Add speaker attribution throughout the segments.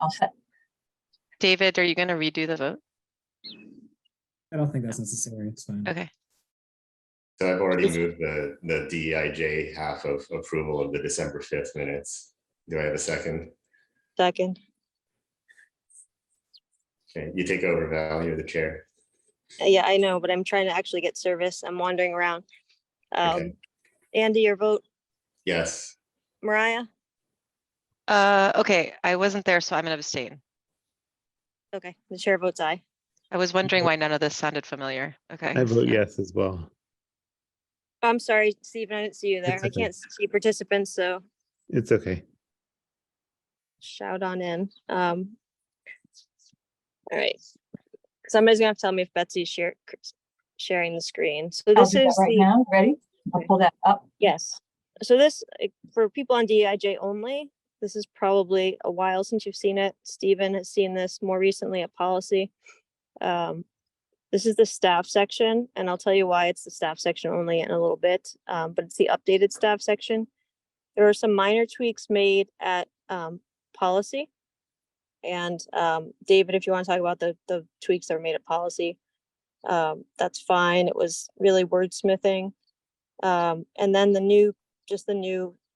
Speaker 1: All set.
Speaker 2: David, are you going to redo the vote?
Speaker 3: I don't think that's necessary. It's fine.
Speaker 2: Okay.
Speaker 4: So I've already moved the DEIJ half of approval of the December 5th minutes. Do I have a second?
Speaker 5: Second.
Speaker 4: Okay, you take over, Val, you're the chair.
Speaker 5: Yeah, I know, but I'm trying to actually get service. I'm wandering around.
Speaker 4: Okay.
Speaker 5: Andy, your vote.
Speaker 4: Yes.
Speaker 5: Mariah?
Speaker 2: Okay, I wasn't there, so I'm gonna abstain.
Speaker 5: Okay, the chair votes aye.
Speaker 2: I was wondering why none of this sounded familiar. Okay.
Speaker 6: I vote
Speaker 2: yeah.
Speaker 6: yes as well.
Speaker 5: I'm sorry, Stephen, I didn't see you there.
Speaker 6: It's
Speaker 5: I
Speaker 6: okay.
Speaker 5: can't see participants, so
Speaker 6: It's okay.
Speaker 5: shout on in. All right. Somebody's gonna have to tell me if Betsy's sharing the screen. So
Speaker 1: I'll
Speaker 5: this
Speaker 1: do that
Speaker 5: is
Speaker 1: right now. Ready? I'll pull that up.
Speaker 5: yes. So this, for people on DEIJ only, this is probably a while since you've seen it. Stephen has seen this more recently at policy. This is the staff section, and I'll tell you why it's the staff section only in a little bit, but it's the updated staff section. There are some minor tweaks made at policy. And David, if you want to talk about the tweaks that were made at policy, that's fine. It was really wordsmithing. And then the new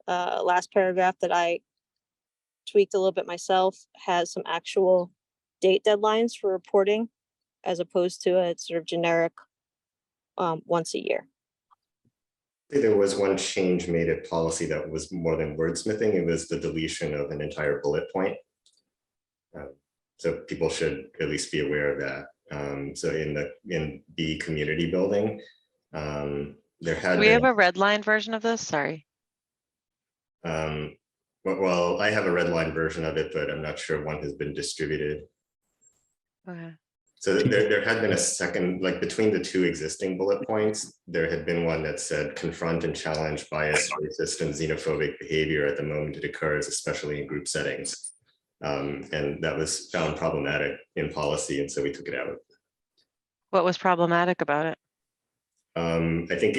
Speaker 5: last paragraph that I tweaked a little bit myself has some actual date deadlines for reporting, as opposed to a sort of generic once a year.
Speaker 4: There was one change made at policy that was more than wordsmithing. It was the deletion of an entire bullet point. So people should at least be aware of that. So in the community building, there had
Speaker 2: Do we have a red line version of this? Sorry.
Speaker 4: Well, I have a red line version of it, but I'm not sure one has been distributed.
Speaker 2: Okay.
Speaker 4: So there had been a second, like between the two existing bullet points, there had been one that said confront and challenge bias, racist, and xenophobic behavior at the moment it occurs, especially in group settings. And that was found problematic in policy, and so we took it out.
Speaker 2: What was problematic about it?
Speaker 4: I think,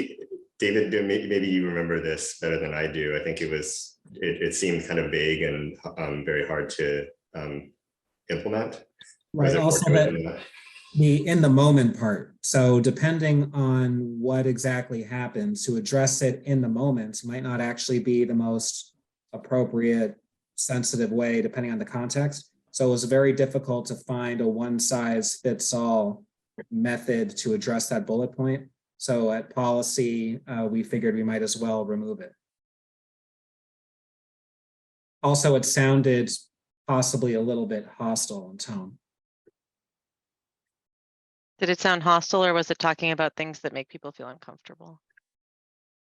Speaker 4: David, maybe you remember this better than I do. I think it seemed kind of vague and very hard to implement.
Speaker 3: Right. Also that the in the moment part. So depending on what exactly happens, to address it in the moment might not actually be the most appropriate, sensitive way, depending on the context. So it was very difficult to find a one size fits all method to address that bullet point. So at policy, we figured we might as well remove it. Also, it sounded possibly a little bit hostile in tone.
Speaker 2: Did it sound hostile, or was it talking about things that make people feel uncomfortable?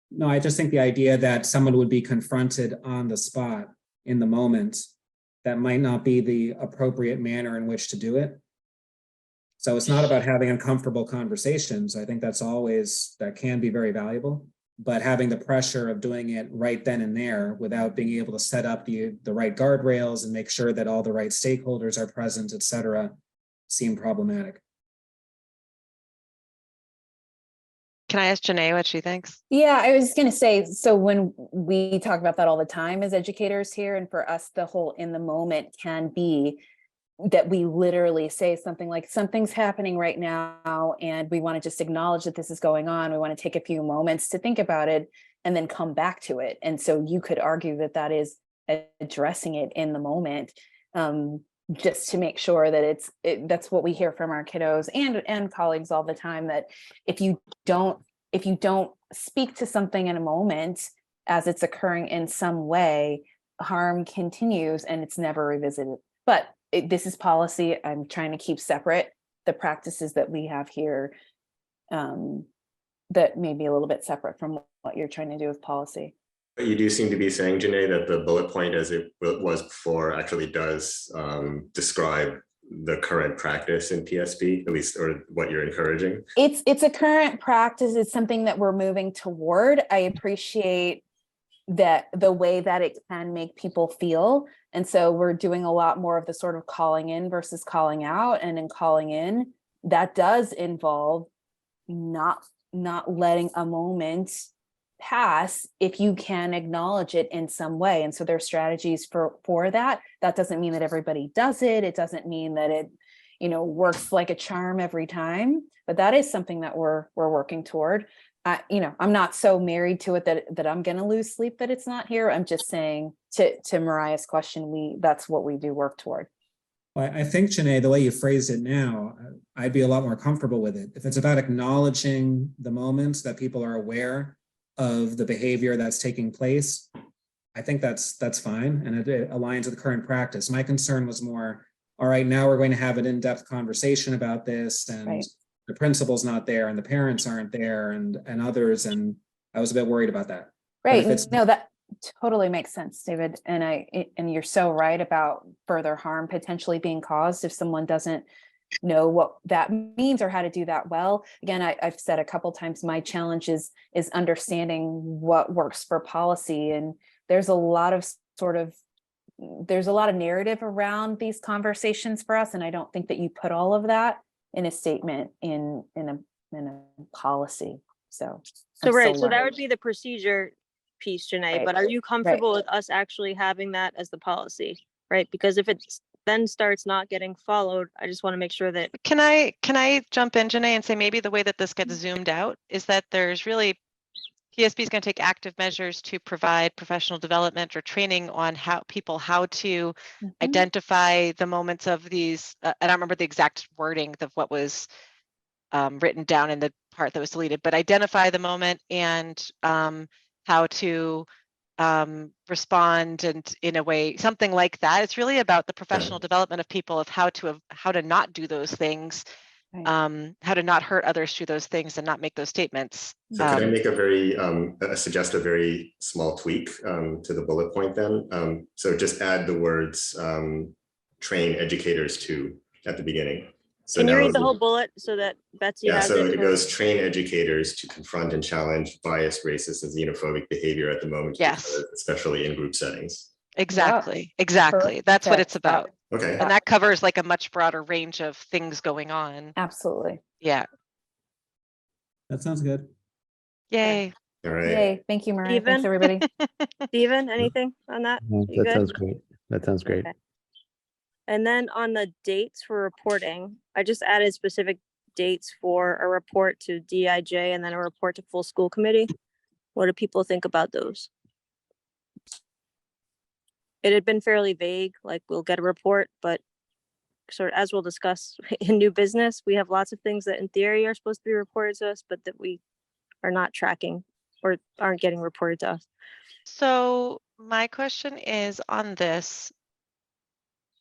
Speaker 3: No, I just think the idea that someone would be confronted on the spot in the moment, that might not be the appropriate manner in which to do it. So it's not about having uncomfortable conversations. I think that can be very valuable, but having the pressure of doing it right then and there without being able to set up the right guardrails and make sure that all the right stakeholders are present, et cetera, seem problematic.
Speaker 2: Can I ask Janae what she thinks?
Speaker 7: Yeah, I was going to say, so when we talk about that all the time as educators here, and for us, the whole in the moment can be that we literally say something like, something's happening right now, and we want to just acknowledge that this is going on. We want to take a few moments to think about it and then come back to it. And so you could argue that that is addressing it in the moment, just to make sure that that's what we hear from our kiddos and colleagues all the time, that if you don't speak to something in a moment as it's occurring in some way, harm continues and it's never revisited. But this is policy. I'm trying to keep separate the practices that we have here, that may be a little bit separate from what you're trying to do with policy.
Speaker 4: But you do seem to be saying, Janae, that the bullet point as it was before actually does describe the current practice in PSP, at least, or what you're encouraging.
Speaker 7: It's a current practice. It's something that we're moving toward. I appreciate that the way that it can make people feel. And so we're doing a lot more of the sort of calling in versus calling out. And in calling in, that does involve not letting a moment pass if you can acknowledge it in some way. And so there are strategies for that. That doesn't mean that everybody does it. It doesn't mean that it, works like a charm every time, but that is something that we're working toward. I'm not so married to it that I'm going to lose sleep that it's not here. I'm just saying to Mariah's question, that's what we do work toward.
Speaker 3: Well, I think, Janae, the way you phrased it now, I'd be a lot more comfortable with it. If it's about acknowledging the moments that people are aware of the behavior that's taking place, I think that's fine, and it aligns with the current practice. My concern was more, all right, now we're going to have an in-depth conversation about this, and
Speaker 7: Right.
Speaker 3: the principal's not there, and the parents aren't there, and others, and I was a bit worried about that.
Speaker 7: Right.
Speaker 3: if it's-
Speaker 7: No, that totally makes sense, David. And you're so right about further harm potentially being caused if someone doesn't know what that means or how to do that well. Again, I've said a couple times, my challenge is understanding what works for policy. And there's a lot of narrative around these conversations for us. And I don't think that you put all of that in a statement in a policy. So
Speaker 5: Right, so that would be the procedure piece, Janae,
Speaker 7: Right,
Speaker 5: but are you comfortable with us actually having that as the policy? Right, because if it then starts not getting followed, I just want to make sure that.
Speaker 2: Can I jump in, Janae, and say maybe the way that this gets zoomed out is that there's really, PSB is going to take active measures to provide professional development or training on how to identify the moments of these, I don't remember the exact wording of what was written down in the part that was deleted, but identify the moment and how to respond, and in a way, something like that. It's really about the professional development of people, of how to not do those things,
Speaker 7: Right.
Speaker 2: how to not hurt others through those things and not make those statements.
Speaker 4: So could I make suggest a very small tweak to the bullet point then? So just add the words train educators to at the beginning. So
Speaker 5: Can you
Speaker 4: now
Speaker 5: read the whole bullet so that Betsy has
Speaker 4: so
Speaker 5: it?
Speaker 4: it goes train educators to confront and challenge biased, racist, and xenophobic behavior at the moment,
Speaker 2: Yes.
Speaker 4: especially in group settings.
Speaker 2: Exactly. That's what it's about.
Speaker 4: Okay.
Speaker 2: And that covers like a much broader range of things going on.
Speaker 7: Absolutely.
Speaker 2: Yeah.
Speaker 3: That sounds good.
Speaker 2: Yay.
Speaker 4: All right.
Speaker 7: Yay. Thank you, Maria. Thanks,
Speaker 5: Steven?
Speaker 7: everybody.
Speaker 5: Steven, anything on that? You
Speaker 6: That
Speaker 5: good?
Speaker 6: sounds great. That sounds great.
Speaker 5: Okay. And then on the dates for reporting, I just added specific dates for a report to DIJ and then a report to full school committee. What do people think about those? It had been fairly vague, like we'll get a report, but sort of as we'll discuss in new business, we have lots of things that in theory are supposed to be reported to us, but that we are not tracking or aren't getting reported to us.
Speaker 2: So my question is on this,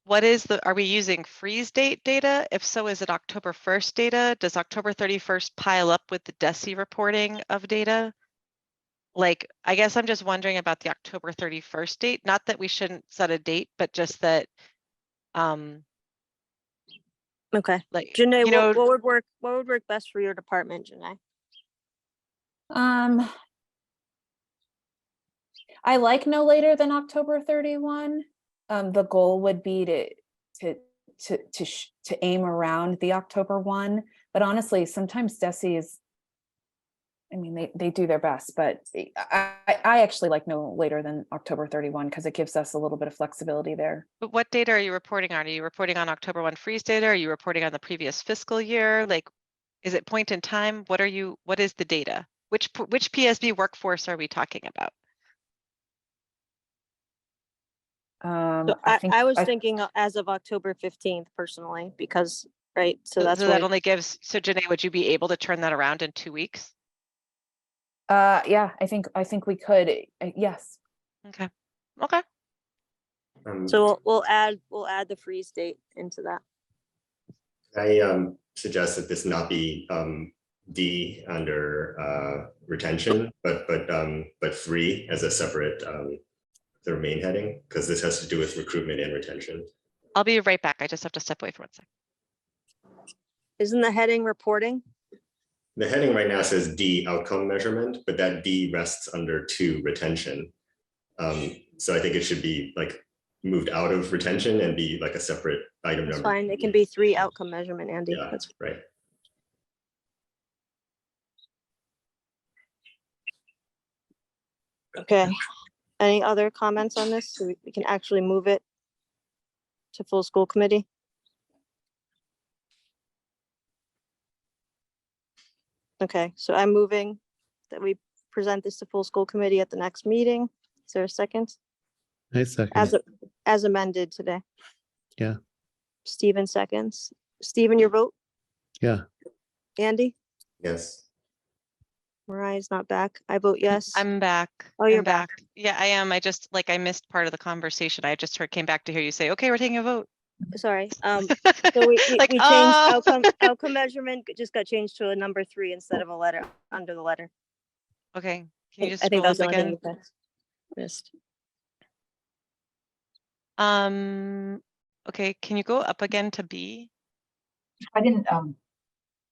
Speaker 2: are we using freeze date data? If so, is it October 1st data? Does October 31st pile up with the DESI reporting of data? Like, I guess I'm just wondering about the October 31st date. Not that we shouldn't set a date, but just that,
Speaker 5: Okay,
Speaker 2: like,
Speaker 5: Janae,
Speaker 2: you know,
Speaker 5: what would work best for your department, Janae?
Speaker 7: I like no later than October 31. The goal would be to aim around the October 1, but honestly, sometimes DESI is, I mean, they do their best, but I actually like no later than October 31 because it gives us a little bit of flexibility there.
Speaker 2: but what data are you reporting on? Are you reporting on October 1 freeze data? Are you reporting on the previous fiscal year? Like, is it point in time? What is the data? Which PSB workforce are we talking about?
Speaker 5: So I was thinking as of October 15th personally, because, right, so that's
Speaker 2: that
Speaker 5: what,
Speaker 2: only gives, so Janae, would you be able to turn that around in 2 weeks?
Speaker 7: Yeah, I think we could, yes.
Speaker 2: Okay.
Speaker 5: so we'll add the freeze date into that.
Speaker 4: I suggest that this not be D under retention, but 3 as a separate the main heading, because this has to do with recruitment and retention.
Speaker 2: I'll be right back. I just have to step away for 1 second.
Speaker 5: Isn't the heading reporting?
Speaker 4: The heading right now says D outcome measurement, but that D rests under 2 retention. So I think it should be like moved out of retention and be like a separate item
Speaker 5: That's
Speaker 4: number.
Speaker 5: fine. It can be 3 outcome measurement, Andy.
Speaker 4: Yeah,
Speaker 5: That's
Speaker 4: right.
Speaker 5: Okay, any other comments on this? So we can actually move it to full school committee? Okay, so I'm moving that we present this to full school committee at the next meeting. Is there a second?
Speaker 6: I second.
Speaker 5: As amended today.
Speaker 6: Yeah.
Speaker 5: Stephen seconds. Stephen, your vote?
Speaker 6: Yeah.
Speaker 5: Andy?
Speaker 4: Yes.
Speaker 5: Mariah's not back. I vote yes.
Speaker 2: I'm back.
Speaker 5: Oh, you're
Speaker 2: I'm back. Yeah, I am. I just like I missed part of the conversation. I just came back to hear you say, okay, we're taking a vote.
Speaker 5: Sorry. So we
Speaker 2: Like,
Speaker 5: changed
Speaker 2: oh.
Speaker 5: outcome measurement just got changed to a number 3 instead of a letter under the letter.
Speaker 2: Okay, can you just
Speaker 5: I think
Speaker 2: scroll
Speaker 5: that was
Speaker 2: up
Speaker 5: the only thing
Speaker 2: again?
Speaker 5: you missed.
Speaker 2: Okay, can you go up again to B?
Speaker 1: I didn't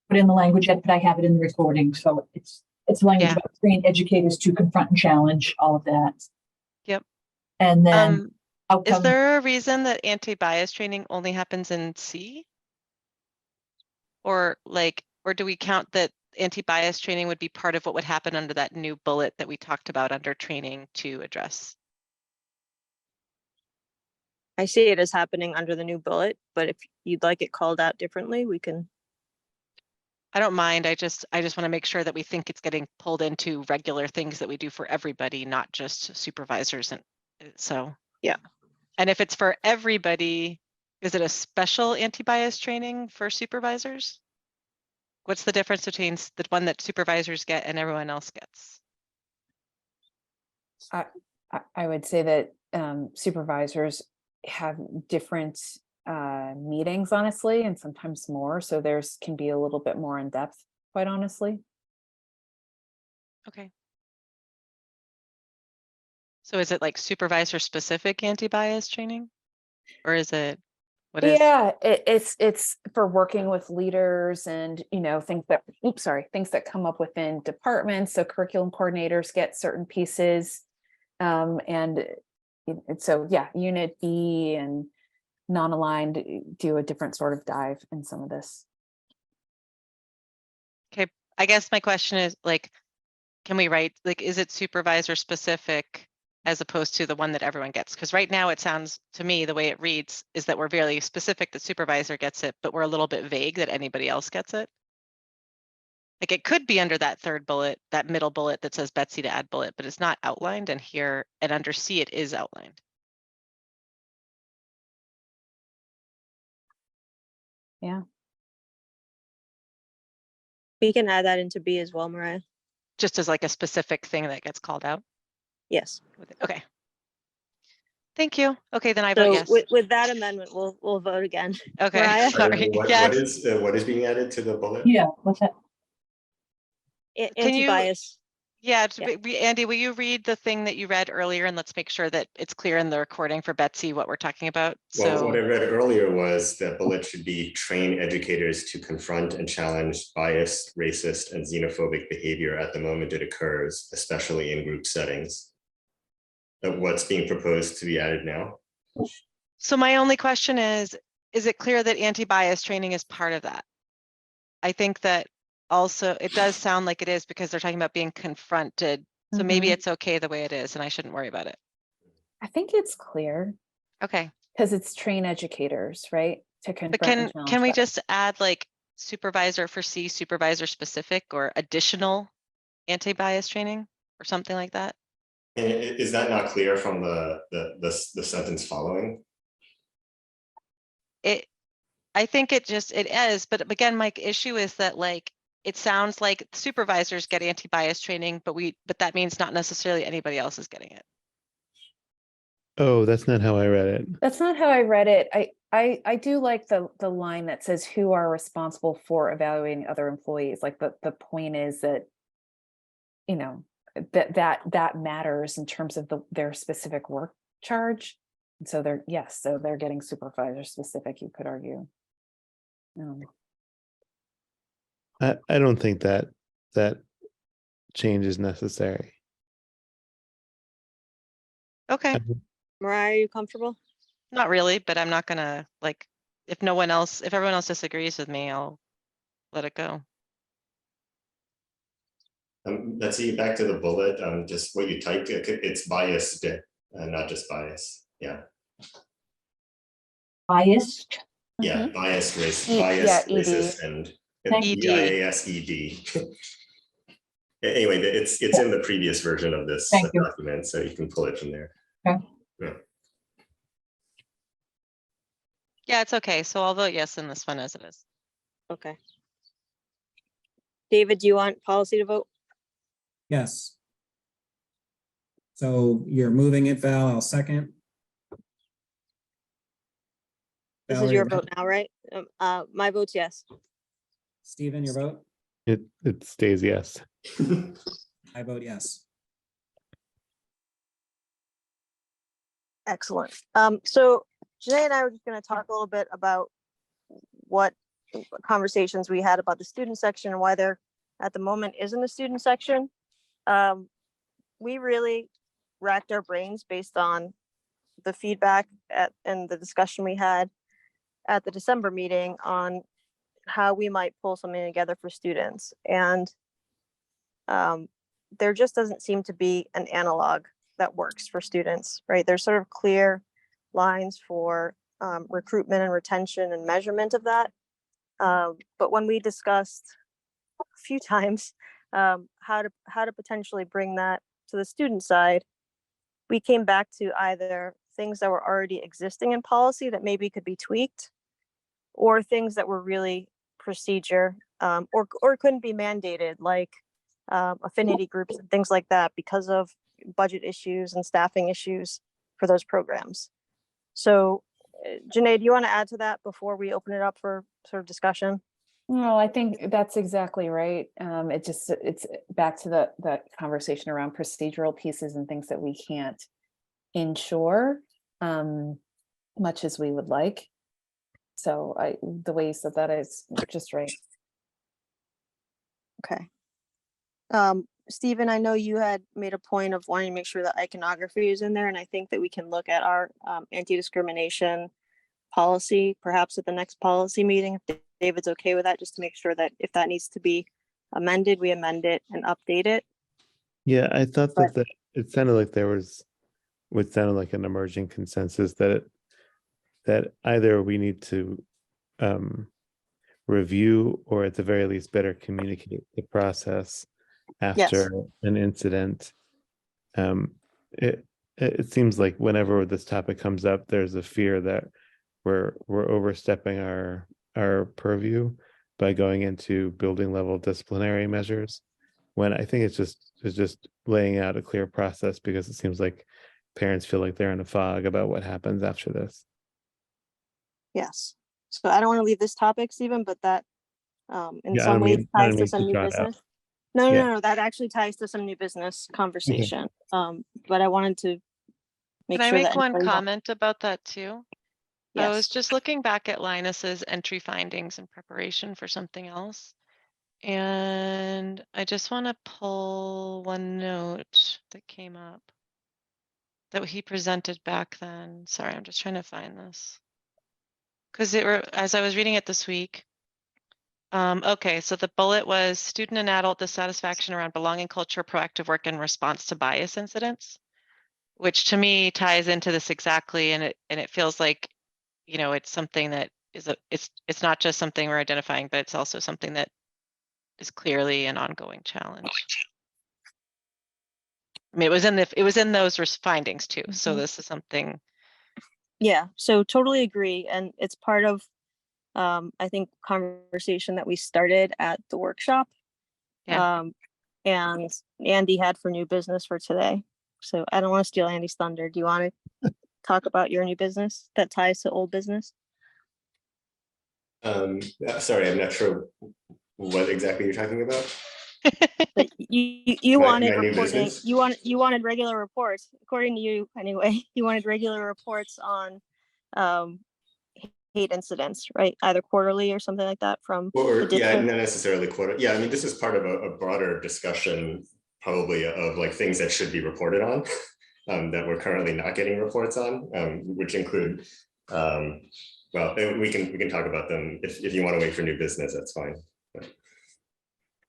Speaker 1: put in the language yet, but I have it in the recording, so it's language
Speaker 2: Yeah.
Speaker 1: about train educators to confront and challenge all of that.
Speaker 2: Yep.
Speaker 1: And then
Speaker 2: Is
Speaker 1: outcome.
Speaker 2: there a reason that anti-bias training only happens in C? Or do we count that anti-bias training would be part of what would happen under that new bullet that we talked about under training to address?
Speaker 5: I see it as happening under the new bullet, but if you'd like it called out differently, we can.
Speaker 2: I don't mind. I just want to make sure that we think it's getting pulled into regular things that we do for everybody, not just supervisors. And so,
Speaker 5: yeah.
Speaker 2: And if it's for everybody, is it a special anti-bias training for supervisors? What's the difference between the one that supervisors get and everyone else gets?
Speaker 7: I would say that supervisors have different meetings, honestly, and sometimes more. So there's can be a little bit more in depth, quite honestly.
Speaker 2: Okay. So is it like supervisor specific anti-bias training? Or is it what is?
Speaker 7: Yeah, it's for working with leaders and things that come up within departments. So curriculum coordinators get certain pieces, and so yeah, Unit B and non-aligned do a different sort of dive in some of this.
Speaker 2: Okay, I guess my question is can we write is it supervisor specific as opposed to the one that everyone gets? Because right now it sounds to me the way it reads is that we're very specific that supervisor gets it, but we're a little bit vague that anybody else gets it. Like it could be under that third bullet, that middle bullet that says Betsy to add bullet, but it's not outlined, and here and under C it is outlined.
Speaker 7: Yeah.
Speaker 5: We can add that into B as well, Mariah.
Speaker 2: Just as like a specific thing that gets called out.
Speaker 5: Yes.
Speaker 2: Okay. Thank you. Okay, then I vote yes.
Speaker 5: With that amendment, we'll vote again.
Speaker 2: Okay.
Speaker 5: Mariah?
Speaker 2: Sorry. Yes.
Speaker 4: What is being added to the bullet?
Speaker 1: Yeah, what's that?
Speaker 5: Anti-bias.
Speaker 2: Yeah,
Speaker 5: Yeah.
Speaker 2: Andy, will you read the thing that you read earlier, and let's make sure that it's clear in the recording for Betsy what we're talking about.
Speaker 4: Well,
Speaker 2: So
Speaker 4: what I read earlier was that bullet should be train educators to confront and challenge biased, racist, and xenophobic behavior at the moment it occurs, especially in group settings. What's being proposed to be added now?
Speaker 2: So my only question is it clear that anti-bias training is part of that? I think that also it does sound like it is because they're talking about being confronted. So maybe it's okay the way it is and I shouldn't worry about it.
Speaker 7: I think it's clear.
Speaker 2: Okay.
Speaker 7: Because it's train educators, right? To confront.
Speaker 2: But can we just add like supervisor for C, supervisor specific or additional anti-bias training or something like that?
Speaker 4: And is that not clear from the sentence following?
Speaker 2: I think it is, but again, my issue is that it sounds like supervisors get anti-bias training, but that means not necessarily anybody else is getting it.
Speaker 6: Oh, that's not how I read it.
Speaker 7: That's not how I read it. I do like the line that says who are responsible for evaluating other employees. Like the point is that, that matters in terms of their specific work charge. And so they're getting supervisor specific, you could argue.
Speaker 6: I don't think that change is necessary.
Speaker 2: Okay.
Speaker 5: Mariah, are you comfortable?
Speaker 2: Not really, but I'm not gonna if everyone else disagrees with me, I'll let it go.
Speaker 4: Let's see, back to the bullet, just what you typed, it's biased, not just bias. Yeah,
Speaker 1: Biased.
Speaker 4: yeah, biased,
Speaker 7: Yeah,
Speaker 4: biased,
Speaker 7: ED.
Speaker 4: racist, and
Speaker 1: Thank
Speaker 2: you.
Speaker 4: BIASED. Anyway, it's in the previous version of this
Speaker 1: Thank you.
Speaker 4: document, so you can pull it from there.
Speaker 1: Okay.
Speaker 4: Yeah.
Speaker 2: Yeah, it's okay. So I'll vote yes in this one as it is.
Speaker 5: Okay. David, do you want policy to vote?
Speaker 3: Yes. So you're moving it, Val, I'll second.
Speaker 5: This is
Speaker 3: Valerie,
Speaker 5: your vote now, right? My vote's yes.
Speaker 3: Stephen, your vote?
Speaker 6: It stays yes.
Speaker 3: I vote yes.
Speaker 5: Excellent. So Janae and I were just going to talk a little bit about what conversations we had about the student section and why there at the moment isn't a student section. We really racked our brains based on the feedback and the discussion we had at the December meeting on how we might pull something together for students. And there just doesn't seem to be an analog that works for students, right? There's sort of clear lines for recruitment and retention and measurement of that. But when we discussed a few times how to potentially bring that to the student side, we came back to either things that were already existing in policy that maybe could be tweaked, or things that were really procedure or couldn't be mandated, like affinity groups and things like that, because of budget issues and staffing issues for those programs. So Janae, do you want to add to that before we open it up for sort of discussion?
Speaker 7: No, I think that's exactly right. It's back to the conversation around procedural pieces and things that we can't ensure much as we would like. So the way you said that is just right.
Speaker 5: Okay. Stephen, I know you had made a point of wanting to make sure that iconography is in there, and I think that we can look at our anti-discrimination policy, perhaps at the next policy meeting, if David's okay with that, just to make sure that if that needs to be amended, we amend it and update it.
Speaker 6: Yeah, I thought that it sounded like there was what sounded like an emerging consensus that either we need to review or at the very least better communicate the process after an incident. It seems like whenever this topic comes up, there's a fear that we're overstepping our purview by going into building level disciplinary measures, when I think it's just laying out a clear process, because it seems like parents feel like they're in a fog about what happens after this.
Speaker 5: Yes. So I don't want to leave this topic, Stephen, but that in
Speaker 6: Yeah,
Speaker 5: some ways ties to
Speaker 6: mean
Speaker 5: some
Speaker 6: to
Speaker 5: new
Speaker 6: draw it out.
Speaker 5: business. No,
Speaker 6: Yeah.
Speaker 5: no, that actually ties to some new business conversation. But I wanted to make
Speaker 2: Can I
Speaker 5: sure
Speaker 2: make
Speaker 5: that
Speaker 2: one
Speaker 5: everybody knows.
Speaker 2: comment about that too? I was
Speaker 5: Yes.
Speaker 2: just looking back at Linus's entry findings in preparation for something else. And I just want to pull one note that came up that he presented back then. Sorry, I'm just trying to find this. Because as I was reading it this week. Okay, so the bullet was student and adult dissatisfaction around belonging culture, proactive work in response to bias incidents, which to me ties into this exactly, and it feels like, you know, it's something that is it's not just something we're identifying, but it's also something that is clearly an ongoing challenge. I mean, it was in those findings too. So this is something.
Speaker 5: Yeah, so totally agree. And it's part of, I think, conversation that we started at the workshop.
Speaker 2: Yeah.
Speaker 5: And Andy had for new business for today. So I don't want to steal Andy's thunder. Do you want to talk about your new business that ties to old business?
Speaker 4: Sorry, I'm not sure what exactly you're talking about.
Speaker 5: But you
Speaker 4: My
Speaker 5: wanted
Speaker 4: new
Speaker 5: reporting.
Speaker 4: business?
Speaker 5: You wanted regular reports, according to you anyway. You wanted regular reports on hate incidents, right? Either quarterly or something like that from
Speaker 4: Or
Speaker 5: the
Speaker 4: yeah,
Speaker 5: district.
Speaker 4: not necessarily quarter. Yeah, I mean, this is part of a broader discussion, probably, of like things that should be reported on that we're currently not getting reports on, which include well, we can talk about them if you want to wait for new business, that's fine.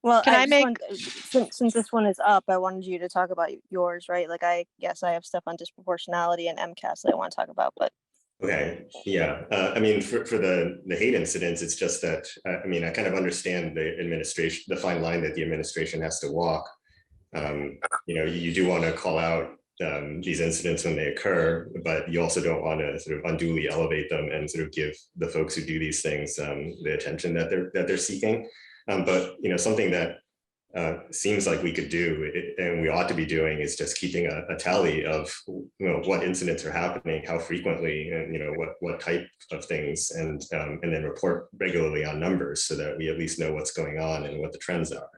Speaker 5: Well,
Speaker 2: Can I
Speaker 5: just
Speaker 2: make-
Speaker 5: wanted- since this one is up, I wanted you to talk about yours, right? Like, I guess I have stuff on disproportionality and MCAS that I want to talk about, but
Speaker 4: Okay, yeah, I mean, for the hate incidents, it's just that, I mean, I kind of understand the administration, the fine line that the administration has to walk. You know, you do want to call out these incidents when they occur, but you also don't want to sort of unduly elevate them and sort of give the folks who do these things the attention that they're seeking. But you know, something that seems like we could do and we ought to be doing is just keeping a tally of, you know, what incidents are happening, how frequently, and you know, what type of things, and then report regularly on numbers so that we at least know what's going on and what the trends are.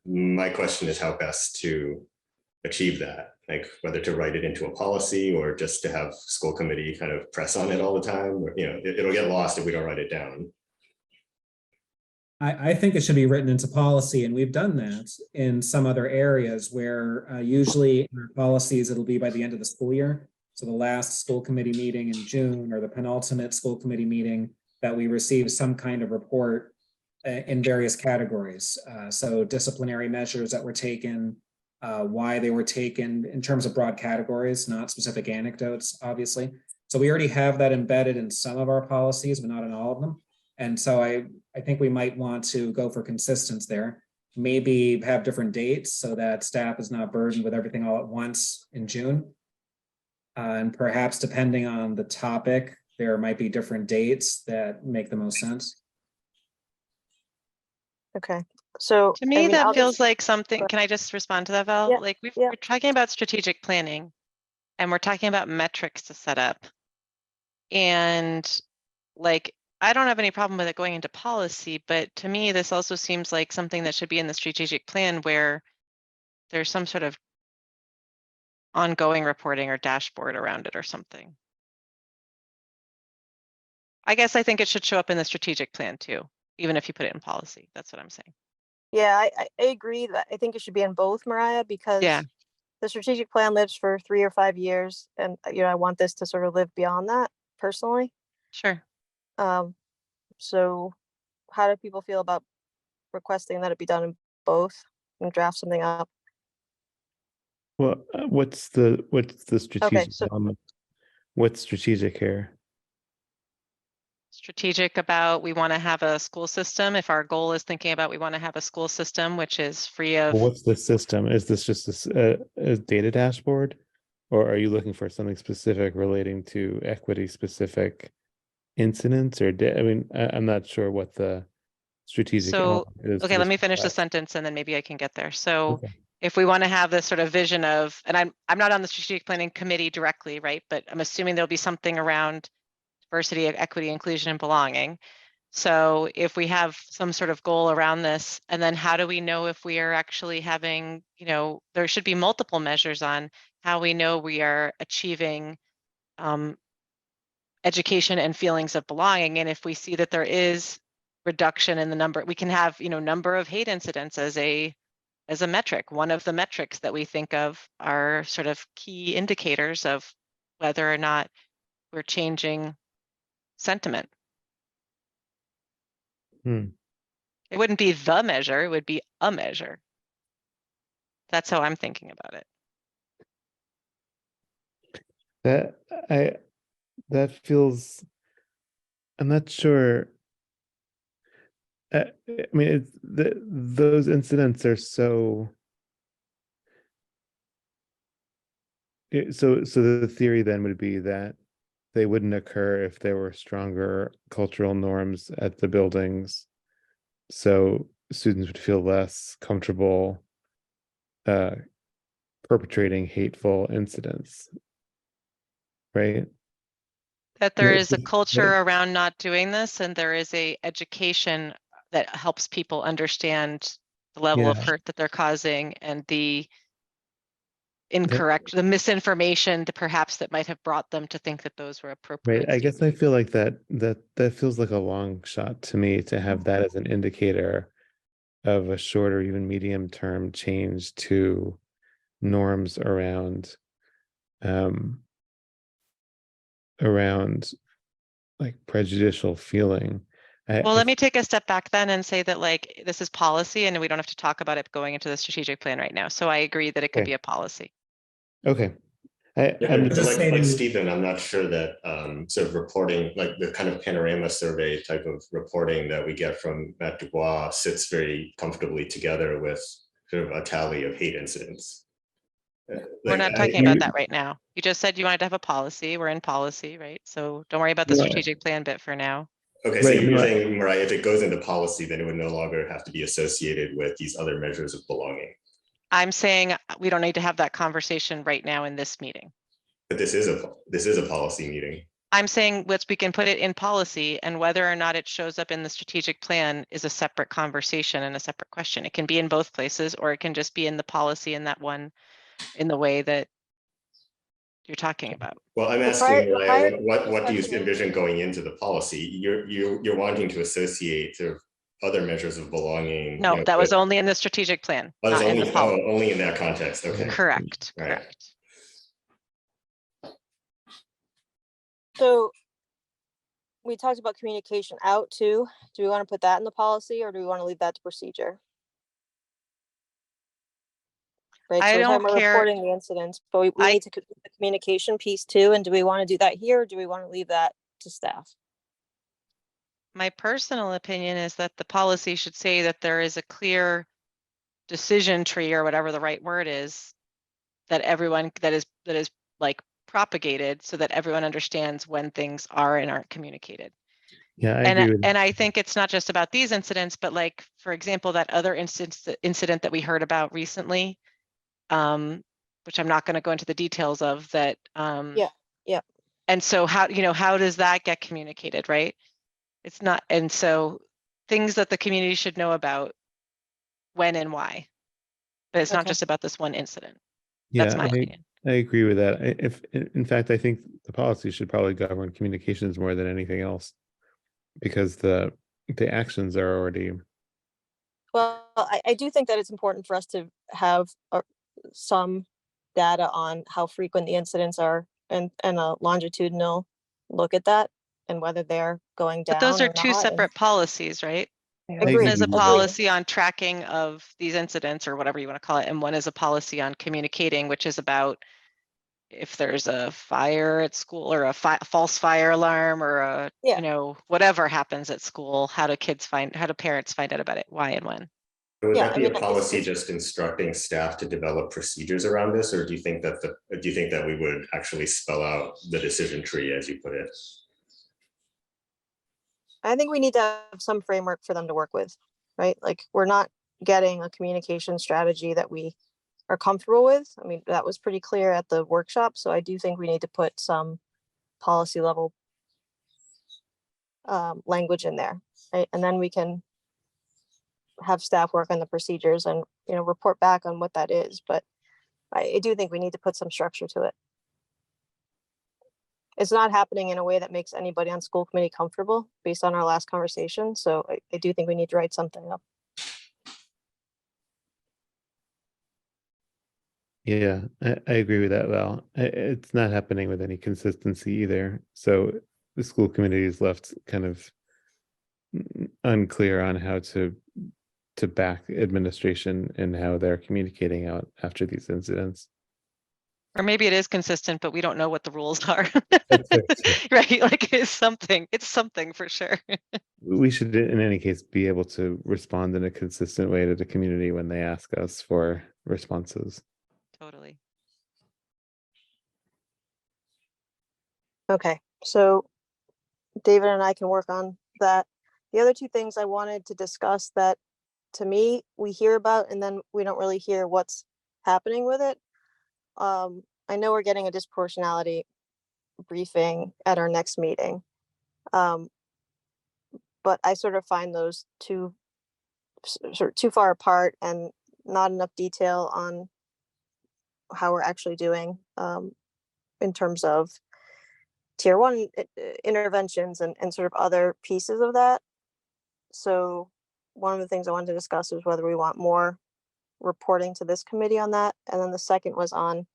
Speaker 4: My question is how best to achieve that, like whether to write it into a policy or just to have school committee kind of press on it all the time, or, you know, it'll get lost if we don't write it down.
Speaker 3: I think it should be written into policy, and we've done that in some other areas where usually in our policies, it'll be by the end of the school year. So the last school committee meeting in June or the penultimate school committee meeting, that we receive some kind of report in various categories. So disciplinary measures that were taken, why they were taken in terms of broad categories, not specific anecdotes, obviously. So we already have that embedded in some of our policies, but not in all of them. And so I think we might want to go for consistency there. Maybe have different dates so that staff is not burdened with everything all at once in June. And perhaps depending on the topic, there might be different dates that make the most sense.
Speaker 5: okay. So
Speaker 2: To me,
Speaker 5: I mean,
Speaker 2: that
Speaker 5: I'll
Speaker 2: feels
Speaker 5: just-
Speaker 2: like something,
Speaker 5: Go
Speaker 2: can I just respond to that, Val?
Speaker 5: Yeah,
Speaker 2: Like
Speaker 5: yeah.
Speaker 2: we're talking about strategic planning and we're talking about metrics to set up. And like, I don't have any problem with it going into policy, but to me, this also seems like something that should be in the strategic plan where there's some sort of ongoing reporting or dashboard around it or something. I guess I think it should show up in the strategic plan too, even if you put it in policy. That's what I'm saying.
Speaker 5: Yeah, I agree that I think it should be in both, Mariah, because
Speaker 2: Yeah.
Speaker 5: the strategic plan lives for 3 or 5 years, and you know, I want this to sort of live beyond that personally.
Speaker 2: Sure.
Speaker 5: So how do people feel about requesting that it be done in both and draft something up?
Speaker 6: Well, what's the strategic
Speaker 5: so-
Speaker 6: element? What's strategic here?
Speaker 2: Strategic about we want to have a school system. If our goal is thinking about we want to have a school system which is free of.
Speaker 6: Well, what's the system? Is this just a data dashboard, or are you looking for something specific relating to equity specific incidents? Or I mean, I'm not sure what the strategic
Speaker 2: So,
Speaker 6: element is to
Speaker 2: okay, let
Speaker 6: this
Speaker 2: me finish the
Speaker 6: request.
Speaker 2: sentence and then maybe I can get there. So
Speaker 6: Okay.
Speaker 2: if we want to have this sort of vision of, and I'm not on the strategic planning committee directly, right? But I'm assuming there'll be something around diversity, equity, inclusion, and belonging. So if we have some sort of goal around this, and then how do we know if we are actually having, you know, there should be multiple measures on how we know we are achieving education and feelings of belonging. And if we see that there is reduction in the number, we can have, you know, number of hate incidents as a metric. One of the metrics that we think of are sort of key indicators of whether or not we're changing sentiment. It wouldn't be the measure, it would be a measure. That's how I'm thinking about it.
Speaker 6: That feels, I'm not sure. I mean, those incidents are so. So the theory then would be that they wouldn't occur if there were stronger cultural norms at the buildings. So students would feel less comfortable perpetrating hateful incidents, right?
Speaker 2: That there
Speaker 6: Yeah,
Speaker 2: is a
Speaker 6: yeah.
Speaker 2: culture around not doing this, and there is a education that helps people understand the level of
Speaker 6: Yeah.
Speaker 2: hurt that they're causing and the incorrect, the misinformation that perhaps that might have brought them to think that those were appropriate.
Speaker 6: Right. I guess I feel like that feels like a long shot to me to have that as an indicator of a short or even medium term change to norms around like prejudicial feeling.
Speaker 2: Well, let me take a step back then and say that like this is policy and we don't have to talk about it going into the strategic plan right now. So I agree that it could
Speaker 6: Okay.
Speaker 2: be a policy.
Speaker 6: Okay.
Speaker 4: Yeah,
Speaker 6: I'm
Speaker 4: but
Speaker 3: just
Speaker 4: like
Speaker 3: stating-
Speaker 4: Stephen, I'm not sure that sort of reporting, like the kind of panorama survey type of reporting that we get from Matt Dubois sits very comfortably together with sort of a tally of hate incidents.
Speaker 2: We're not talking about that right now. You just said you wanted to have a policy. We're in policy, right? So don't worry about the
Speaker 6: No.
Speaker 2: strategic plan bit for now.
Speaker 4: Okay, so
Speaker 6: Right,
Speaker 4: you're
Speaker 6: no,
Speaker 4: saying, Mariah, if it goes into policy, then it would no longer have to be associated with these other measures of belonging.
Speaker 2: I'm saying we don't need to have that conversation right now in this meeting.
Speaker 4: But this is a policy meeting.
Speaker 2: I'm saying we can put it in policy, and whether or not it shows up in the strategic plan is a separate conversation and a separate question. It can be in both places, or it can just be in the policy in that one, in the way that you're talking about.
Speaker 4: Well, I'm
Speaker 5: The
Speaker 4: asking
Speaker 5: prior-
Speaker 4: Mariah, what do you
Speaker 5: discussion-
Speaker 4: envision going into the policy? You're wanting to associate sort of other measures of belonging.
Speaker 2: No,
Speaker 4: you know,
Speaker 2: that was
Speaker 4: with-
Speaker 2: only in the strategic plan,
Speaker 4: oh, it's
Speaker 2: not in the policy.
Speaker 4: only in that context. Okay.
Speaker 2: Correct,
Speaker 4: Right.
Speaker 2: correct.
Speaker 5: So we talked about communication out too. Do we want to put that in the policy or do we want to leave that to procedure? Right,
Speaker 2: I
Speaker 5: so we're talking
Speaker 2: don't
Speaker 5: about
Speaker 2: care.
Speaker 5: reporting the incidents, but we
Speaker 2: I-
Speaker 5: need to do the communication piece too. And do we want to do that here or do we want to leave that to staff?
Speaker 2: My personal opinion is that the policy should say that there is a clear decision tree or whatever the right word is that everyone that is like propagated so that everyone understands when things are and aren't communicated.
Speaker 6: Yeah, I agree with
Speaker 2: And I think it's not just about these incidents, but like, for example, that other incident that we heard about recently, which I'm not going to go into the details of that.
Speaker 5: Yeah, yeah.
Speaker 2: And so how does that get communicated, right? It's not, and so things that the community should know about when and why. But it's not
Speaker 5: Okay.
Speaker 2: just about this one incident.
Speaker 6: Yeah,
Speaker 2: That's my opinion.
Speaker 6: I agree with that. In fact, I think the policy should probably govern communications more than anything else, because the actions are already.
Speaker 5: Well, I do think that it's important for us to have some data on how frequent the incidents are and a longitudinal look at that and whether they're going down.
Speaker 2: But those are
Speaker 5: or
Speaker 2: two
Speaker 5: not, and-
Speaker 2: separate policies, right?
Speaker 5: Agreed,
Speaker 2: One is a
Speaker 6: agreed.
Speaker 2: policy on tracking of these incidents or whatever you want to call it, and one is a policy on communicating, which is about if there's a fire at school or a false fire alarm or a,
Speaker 5: Yeah.
Speaker 2: whatever happens at school, how do parents find out about it, why and when?
Speaker 4: Would
Speaker 5: Yeah,
Speaker 4: that
Speaker 5: I
Speaker 4: be
Speaker 5: mean,
Speaker 4: a
Speaker 5: it's-
Speaker 4: policy just instructing staff to develop procedures around this, or do you think that we would actually spell out the decision tree as you put it?
Speaker 5: I think we need to have some framework for them to work with, right? Like, we're not getting a communication strategy that we are comfortable with. I mean, that was pretty clear at the workshop, so I do think we need to put some policy level language in there, right? And then we can have staff work on the procedures and, report back on what that is, but I do think we need to put some structure to it. It's not happening in a way that makes anybody on school committee comfortable based on our last conversation. So I do think we need to write something up.
Speaker 6: Yeah, I agree with that, Val. It's not happening with any consistency either. So the school committee is left kind of unclear on how to back administration and how they're communicating out after these incidents.
Speaker 2: Or maybe it is consistent, but we don't know what the rules are.
Speaker 6: That's it.
Speaker 2: Right? Like it's something for sure.
Speaker 6: We should, in any case, be able to respond in a consistent way to the community when they ask us for responses.
Speaker 2: Totally.
Speaker 5: Okay, so David and I can work on that. The other two things I wanted to discuss that, to me, we hear about and then we don't really hear what's happening with it. I know we're getting a disproportionality briefing at our next meeting. But I sort of find those two sort of too far apart and not enough detail on how we're actually doing in terms of tier one interventions and sort of other pieces of that. So one of the things I wanted to discuss was whether we want more reporting to this committee on that. And then the second was on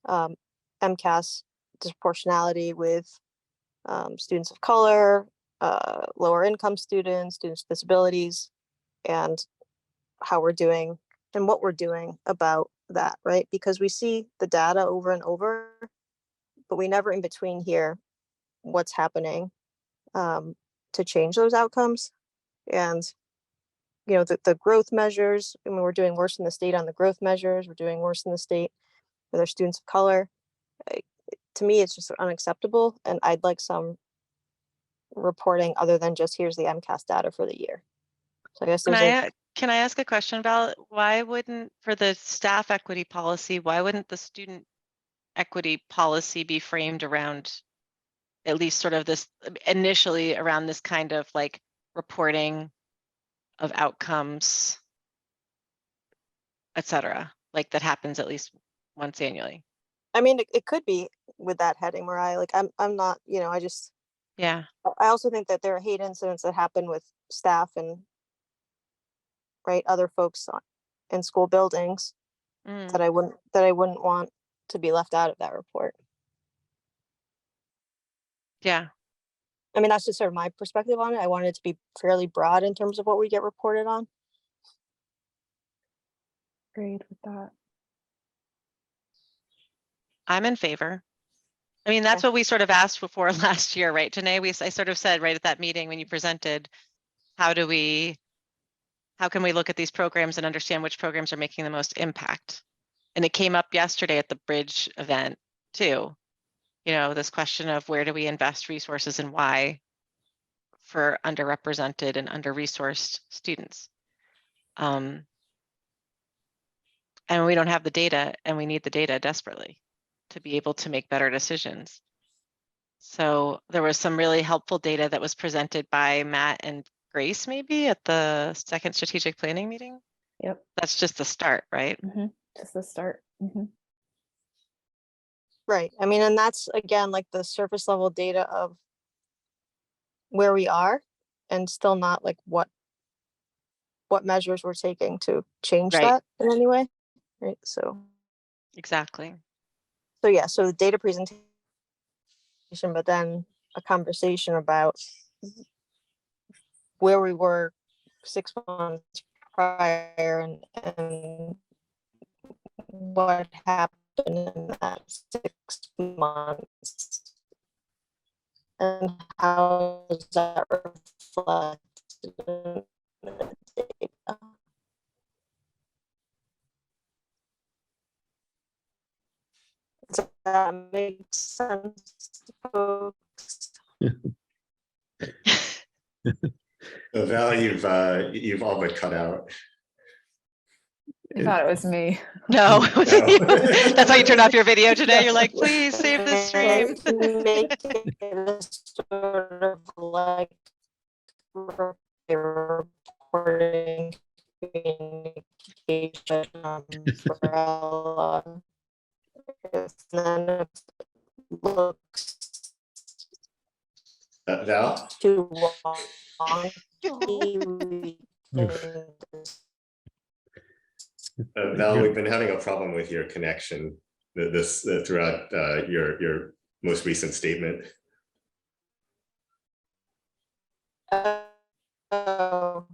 Speaker 5: MCAS disproportionality with students of color lower income students, students with disabilities, and how we're doing and what we're doing about that, right? Because we see the data over and over, but we never in between hear what's happening to change those outcomes. And, you know, the growth measures, I mean, we're doing worse in the state on the growth measures, we're doing worse in the state with our students of color. To me, it's just unacceptable. And I'd like some reporting other than just here's the MCAS data for the year. So I guess there's
Speaker 2: Can I ask a question, Val? Why wouldn't, for the staff equity policy, why wouldn't the student equity policy be framed around at least sort of this, initially around this kind of like reporting of outcomes, et cetera, like that happens at least once annually?
Speaker 5: I mean, it could be with that heading, Mariah. Like I'm not, you know,
Speaker 2: Yeah.
Speaker 5: I also think that there are hate incidents that happen with staff and other folks in school buildings that I wouldn't want to be left out of that report.
Speaker 2: Yeah.
Speaker 5: I mean, that's just sort of my perspective on it. I wanted it to be fairly broad in terms of what we get reported on.
Speaker 7: Agreed with that.
Speaker 2: I'm in favor. I mean, that's what we sort of asked for last year, right, Janae? I sort of said right at that meeting when you presented, how can we look at these programs and understand which programs are making the most impact? And it came up yesterday at the Bridge event too. You know, this question of where do we invest resources and why for underrepresented and under-resourced students. And we don't have the data, and we need the data desperately to be able to make better decisions. So there was some really helpful data that was presented by Matt and Grace maybe at the second strategic planning meeting.
Speaker 7: Yep.
Speaker 2: That's just the start, right?
Speaker 7: Just the start.
Speaker 5: Right. I mean, and that's again, like the surface level data of where we are and still not like what measures we're taking to change
Speaker 2: Right.
Speaker 5: that in any way. Right. So
Speaker 2: Exactly.
Speaker 5: yeah, so the data presentation, but then a conversation about where we were 6 months prior and what happened in that 6 months and how does that reflect in the data. Does that make sense to folks?
Speaker 4: Val, you've all but cut out.
Speaker 7: I thought it was me.
Speaker 2: No,
Speaker 4: No.
Speaker 2: that's how you turn off your video today. You're like, please save the stream.
Speaker 5: Make it a sort of like reporting communication umbrella. Then it looks
Speaker 4: Val?
Speaker 5: too long. we can
Speaker 4: Val, we've been having a problem with your connection throughout your most recent statement.
Speaker 5: Oh.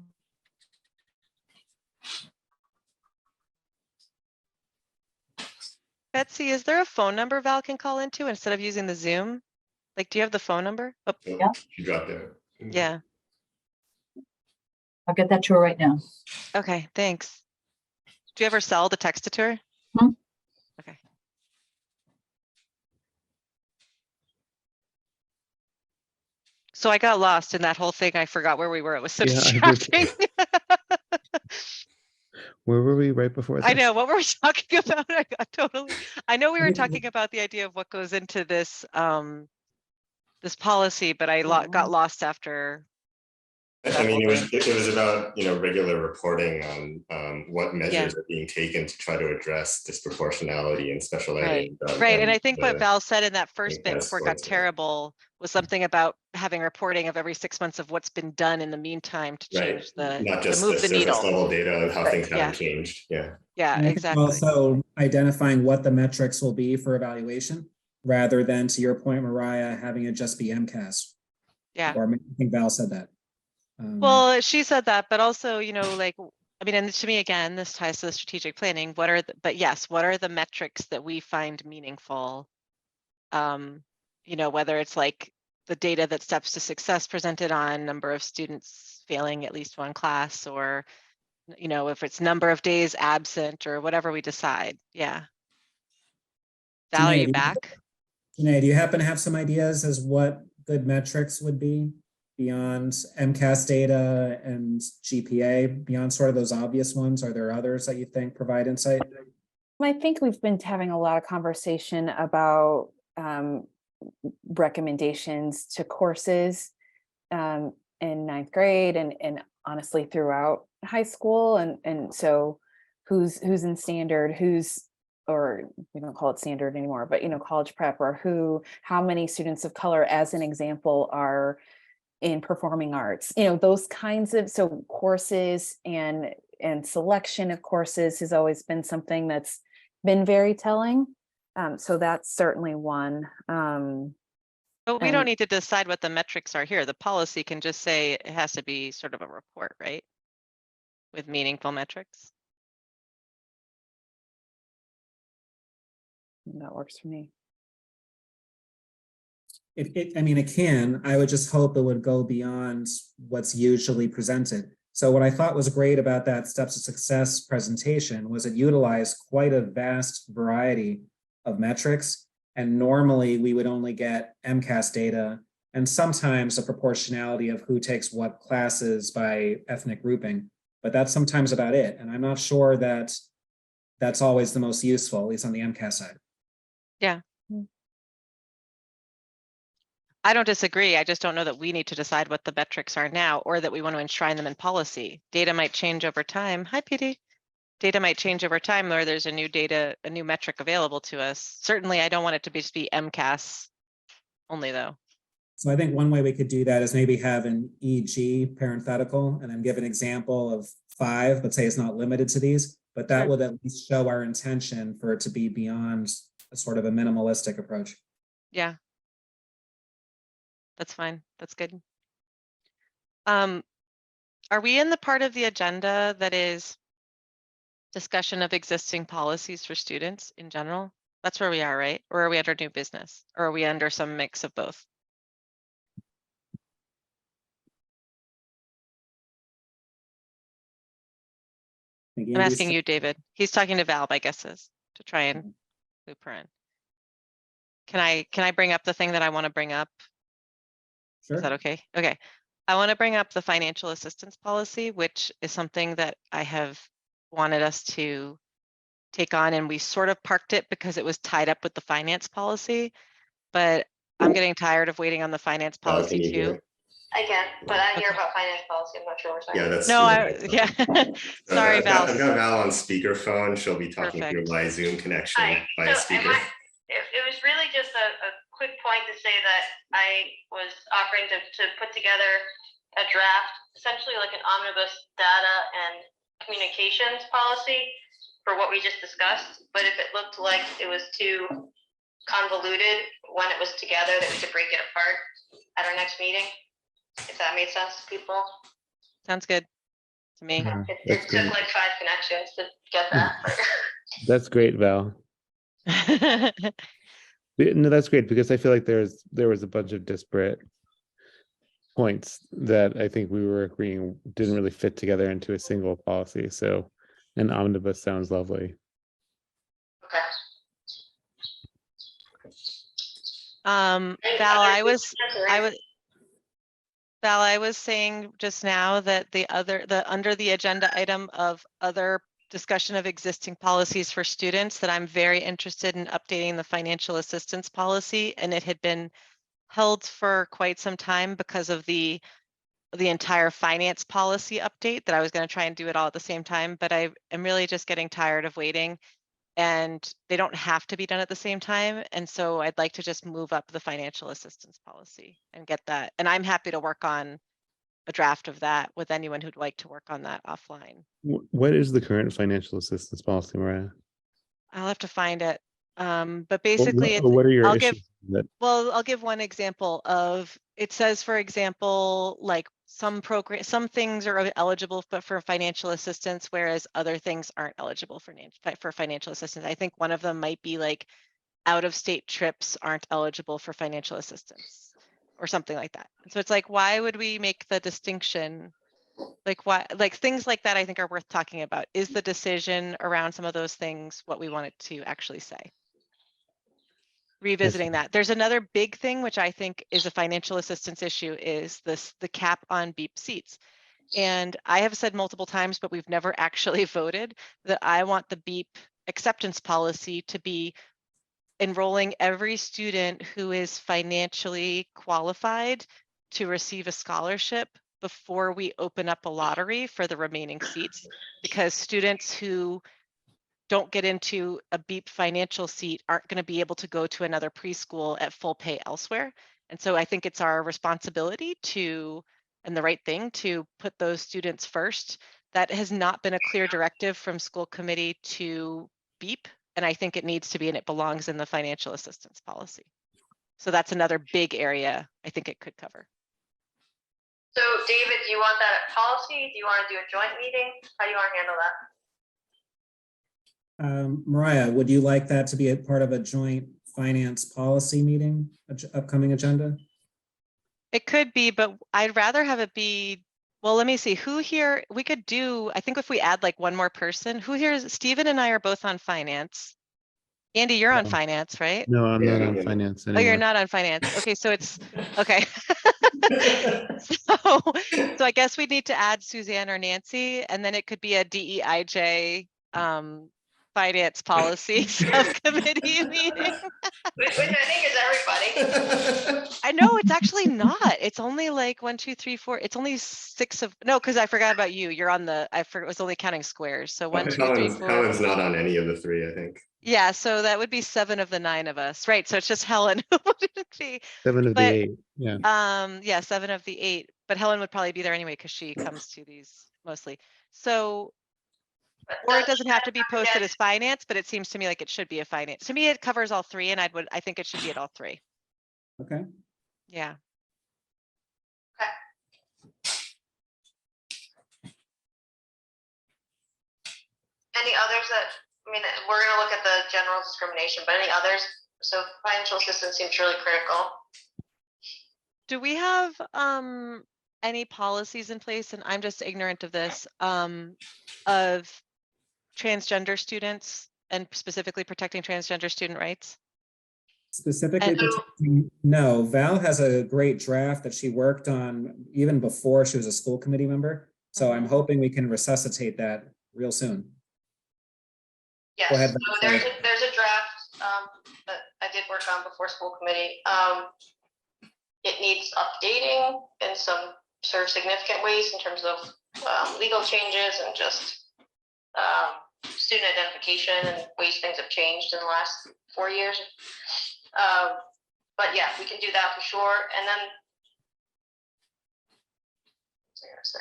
Speaker 2: Betsy, is there a phone number Val can call into instead of using the Zoom? Like, do you have the phone number? Oh,
Speaker 1: Yeah.
Speaker 4: You dropped it.
Speaker 2: yeah.
Speaker 1: I'll get that to her right now.
Speaker 2: Okay, thanks. Do you ever sell the text to her?
Speaker 1: Hmm.
Speaker 2: Okay. So I got lost in that whole thing. I forgot where we were. It was so
Speaker 6: Yeah, I did.
Speaker 2: distracting.
Speaker 6: Where were we right before this?
Speaker 2: I know. What were we talking about? I got totally. I know we were talking about the idea of what goes into this this policy, but I got lost after.
Speaker 4: I mean, it was about, regular reporting on what measures are being taken to try to address disproportionality in special ed.
Speaker 2: Right. Right. And I think what Val said in that first bit before it got terrible was something about having reporting of every 6 months of what's been done in the meantime to change
Speaker 4: not just
Speaker 2: to move the needle.
Speaker 4: surface level data of how things have changed. Yeah.
Speaker 2: Yeah,
Speaker 3: And I think
Speaker 2: exactly.
Speaker 3: also identifying what the metrics will be for evaluation, rather than, to your point, Mariah, having it just be MCAS.
Speaker 2: Yeah.
Speaker 3: Or I think Val said that.
Speaker 2: Well, she said that, but also, you know, like, I mean, and to me, again, this ties to the strategic planning. What are the, but yes, what are the metrics that we find meaningful? You know, whether it's like the data that steps to success presented on number of students failing at least one class, or, you know, if it's number of days absent or whatever we decide. Yeah. Val, are
Speaker 3: Janae,
Speaker 2: you back?
Speaker 3: Janae, do you happen to have some ideas as what good metrics would be beyond MCAS data and GPA, beyond sort of those obvious ones? Are there others that you think provide insight?
Speaker 7: I think we've been having a lot of conversation about recommendations to courses in ninth grade and honestly throughout high school. And so who's in standard, or we don't call it standard anymore, but, you know, college prep, or how many students of color, as an example, are in performing arts, you know, those kinds of, so courses and selection of courses has always been something that's been very telling. So that's certainly one.
Speaker 2: But we
Speaker 7: and-
Speaker 2: don't need to decide what the metrics are here. The policy can just say it has to be sort of a report, right? With meaningful metrics.
Speaker 7: That works for me.
Speaker 3: I mean, it can. I would just hope it would go beyond what's usually presented. So what I thought was great about that Steps to Success presentation was it utilized quite a vast variety of metrics. And normally we would only get MCAS data and sometimes a proportionality of who takes what classes by ethnic grouping, but that's sometimes about it. And I'm not sure that that's always the most useful, at least on the MCAS side.
Speaker 2: Yeah. I don't disagree. I just don't know that we need to decide what the metrics are now, or that we want to enshrine them in policy. Data might change over time. Hi, PD. Data might change over time, or there's a new metric available to us. Certainly, I don't want it to just be MCAS only, though.
Speaker 3: So I think one way we could do that is maybe have an EG parenthetical and then give an example of 5, but say it's not limited to these, but that would at least show our intention for it to be beyond a sort of a minimalistic approach.
Speaker 2: Yeah. That's fine. That's good. Are we in the part of the agenda that is discussion of existing policies for students in general? That's where we are, right? Or are we under new business? Or are we under some mix of both? I'm asking you, David. He's talking to Val, my guess is, to try and loop her in. Can I bring up the thing that I want to bring up?
Speaker 3: Sure.
Speaker 2: Is that okay? Okay. I want to bring up the financial assistance policy, which is something that I have wanted us to take on, and we sort of parked it because it was tied up with the finance policy, but I'm getting tired of waiting on the finance policy
Speaker 4: Can you hear
Speaker 2: too.
Speaker 4: me?
Speaker 5: I can, but I hear
Speaker 2: Okay.
Speaker 5: about finance policy. I'm not sure what's
Speaker 4: Yeah, that's.
Speaker 2: No,
Speaker 4: true.
Speaker 2: yeah.
Speaker 4: So
Speaker 2: Sorry,
Speaker 4: I've got
Speaker 2: Val.
Speaker 4: Val on speakerphone. She'll be talking through
Speaker 2: Perfect.
Speaker 4: my Zoom connection
Speaker 5: Hi.
Speaker 4: via
Speaker 5: So
Speaker 4: speaker.
Speaker 5: it was really just a quick point to say that I was offering to put together a draft, essentially like an omnibus data and communications policy for what we just discussed. But if it looked like it was too convoluted when it was together, that we could break it apart at our next meeting, if that made sense to people.
Speaker 2: Sounds good to me.
Speaker 6: Yeah,
Speaker 5: It
Speaker 6: that's
Speaker 5: took
Speaker 6: great.
Speaker 5: like 5 connections to get that.
Speaker 6: That's great, Val. No, that's great, because I feel like there was a bunch of disparate points that I think we were agreeing didn't really fit together into a single policy. So an omnibus sounds lovely.
Speaker 5: Okay.
Speaker 2: Val, I was saying just now that under the agenda item of other discussion of existing policies for students, that I'm very interested in updating the financial assistance policy, and it had been held for quite some time because of the entire finance policy update, that I was going to try and do it all at the same time, but I am really just getting tired of waiting, and they don't have to be done at the same time. And so I'd like to just move up the financial assistance policy and get that. And I'm happy to work on a draft of that with anyone who'd like to work on that offline.
Speaker 6: What is the current financial assistance policy, Mariah?
Speaker 2: I'll have to find it. But basically, it's,
Speaker 6: what are your
Speaker 2: I'll
Speaker 6: issues
Speaker 2: give,
Speaker 6: that
Speaker 2: well, I'll give one example of, it says, for example, like some things are eligible for financial assistance, whereas other things aren't eligible for financial assistance. I think one of them might be like out-of-state trips aren't eligible for financial assistance or something like that. So it's like, why would we make the distinction? Like why, like things like that I think are worth talking about. Is the decision around some of those things what we want it to actually say? Revisiting that. There's another big thing, which I think is a financial assistance issue, is the cap on BEEP seats. And I have said multiple times, but we've never actually voted, that I want the BEEP acceptance policy to be enrolling every student who is financially qualified to receive a scholarship before we open up a lottery for the remaining seats, because students who don't get into a BEEP financial seat aren't going to be able to go to another preschool at full pay elsewhere. And so I think it's our responsibility to, and the right thing, to put those students first. That has not been a clear directive from school committee to BEEP, and I think it needs to be, and it belongs in the financial assistance policy. So that's another big area I think it could cover.
Speaker 8: So David, do you want that policy? Do you want to do a joint meeting? How do you want to handle that?
Speaker 3: Mariah, would you like that to be a part of a joint finance policy meeting, upcoming agenda?
Speaker 2: It could be, but I'd rather have it be, well, let me see who here, we could do, I think if we add like one more person, who here is, Stephen and I are both on finance. Andy, you're on
Speaker 6: No.
Speaker 2: finance, right?
Speaker 6: no, I'm not
Speaker 4: Yeah,
Speaker 6: on
Speaker 4: yeah.
Speaker 6: finance
Speaker 2: Oh,
Speaker 6: anymore.
Speaker 2: you're not on finance. Okay, so it's, okay. So I guess we need to add Suzanne or Nancy, and then it could be a DEIJ finance policy subcommittee meeting.
Speaker 8: Which I think is everybody.
Speaker 2: I know it's actually not. It's only like 1, 2, 3, 4. It's only 6 of, no, because I forgot about you. You're on the, I forgot, it was only counting squares. So 1, 2, 3, 4.
Speaker 4: Helen's not on any of the 3, I think.
Speaker 2: Yeah, so that would be 7 of the 9 of us, right? So it's just Helen who wouldn't be.
Speaker 6: 7 of
Speaker 2: but,
Speaker 6: the 8. Yeah.
Speaker 2: Yeah, 7 of the 8. But Helen would probably be there anyway because she comes to these mostly. So, or it doesn't have to be posted as finance, but it seems to me like it should be a finance. To me, it covers all 3, and I think it should be at all 3.
Speaker 3: Okay.
Speaker 2: Yeah.
Speaker 8: Any others that, I mean, we're going to look at the general discrimination, but any others? So financial assistance seems really critical.
Speaker 2: Do we have any policies in place, and I'm just ignorant of this, of transgender students and specifically protecting transgender student rights?
Speaker 3: Specifically
Speaker 2: And-
Speaker 3: protecting, no, Val has a great draft that she worked on even before she was a school committee member. So I'm hoping we can resuscitate that real soon.
Speaker 8: Yes,
Speaker 3: Go ahead,
Speaker 8: so
Speaker 3: Val.
Speaker 8: there's a draft that I did work on before school committee. It needs updating in some sort of significant ways in terms of legal changes and just student identification and ways things have changed in the last 4 years. But yeah, we can do that for sure. And then, what's I gonna say?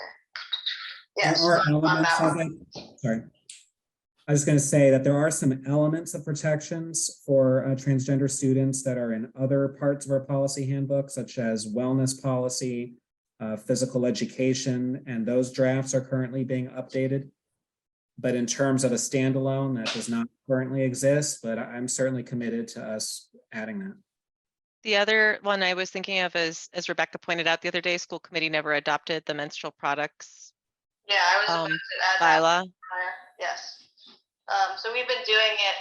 Speaker 8: Yes,
Speaker 3: There are
Speaker 8: on
Speaker 3: elements
Speaker 8: that
Speaker 3: of
Speaker 8: one.
Speaker 3: it. Sorry. I was going to say that there are some elements of protections for transgender students that are in other parts of our policy handbook, such as wellness policy, physical education, and those drafts are currently being updated. But in terms of a standalone, that does not currently exist, but I'm certainly committed to us adding that.
Speaker 2: The other one I was thinking of is, as Rebecca pointed out the other day, school committee never adopted the menstrual products
Speaker 8: Yeah, I was about to add that.
Speaker 2: bylaw.
Speaker 8: Yes. So we've been doing it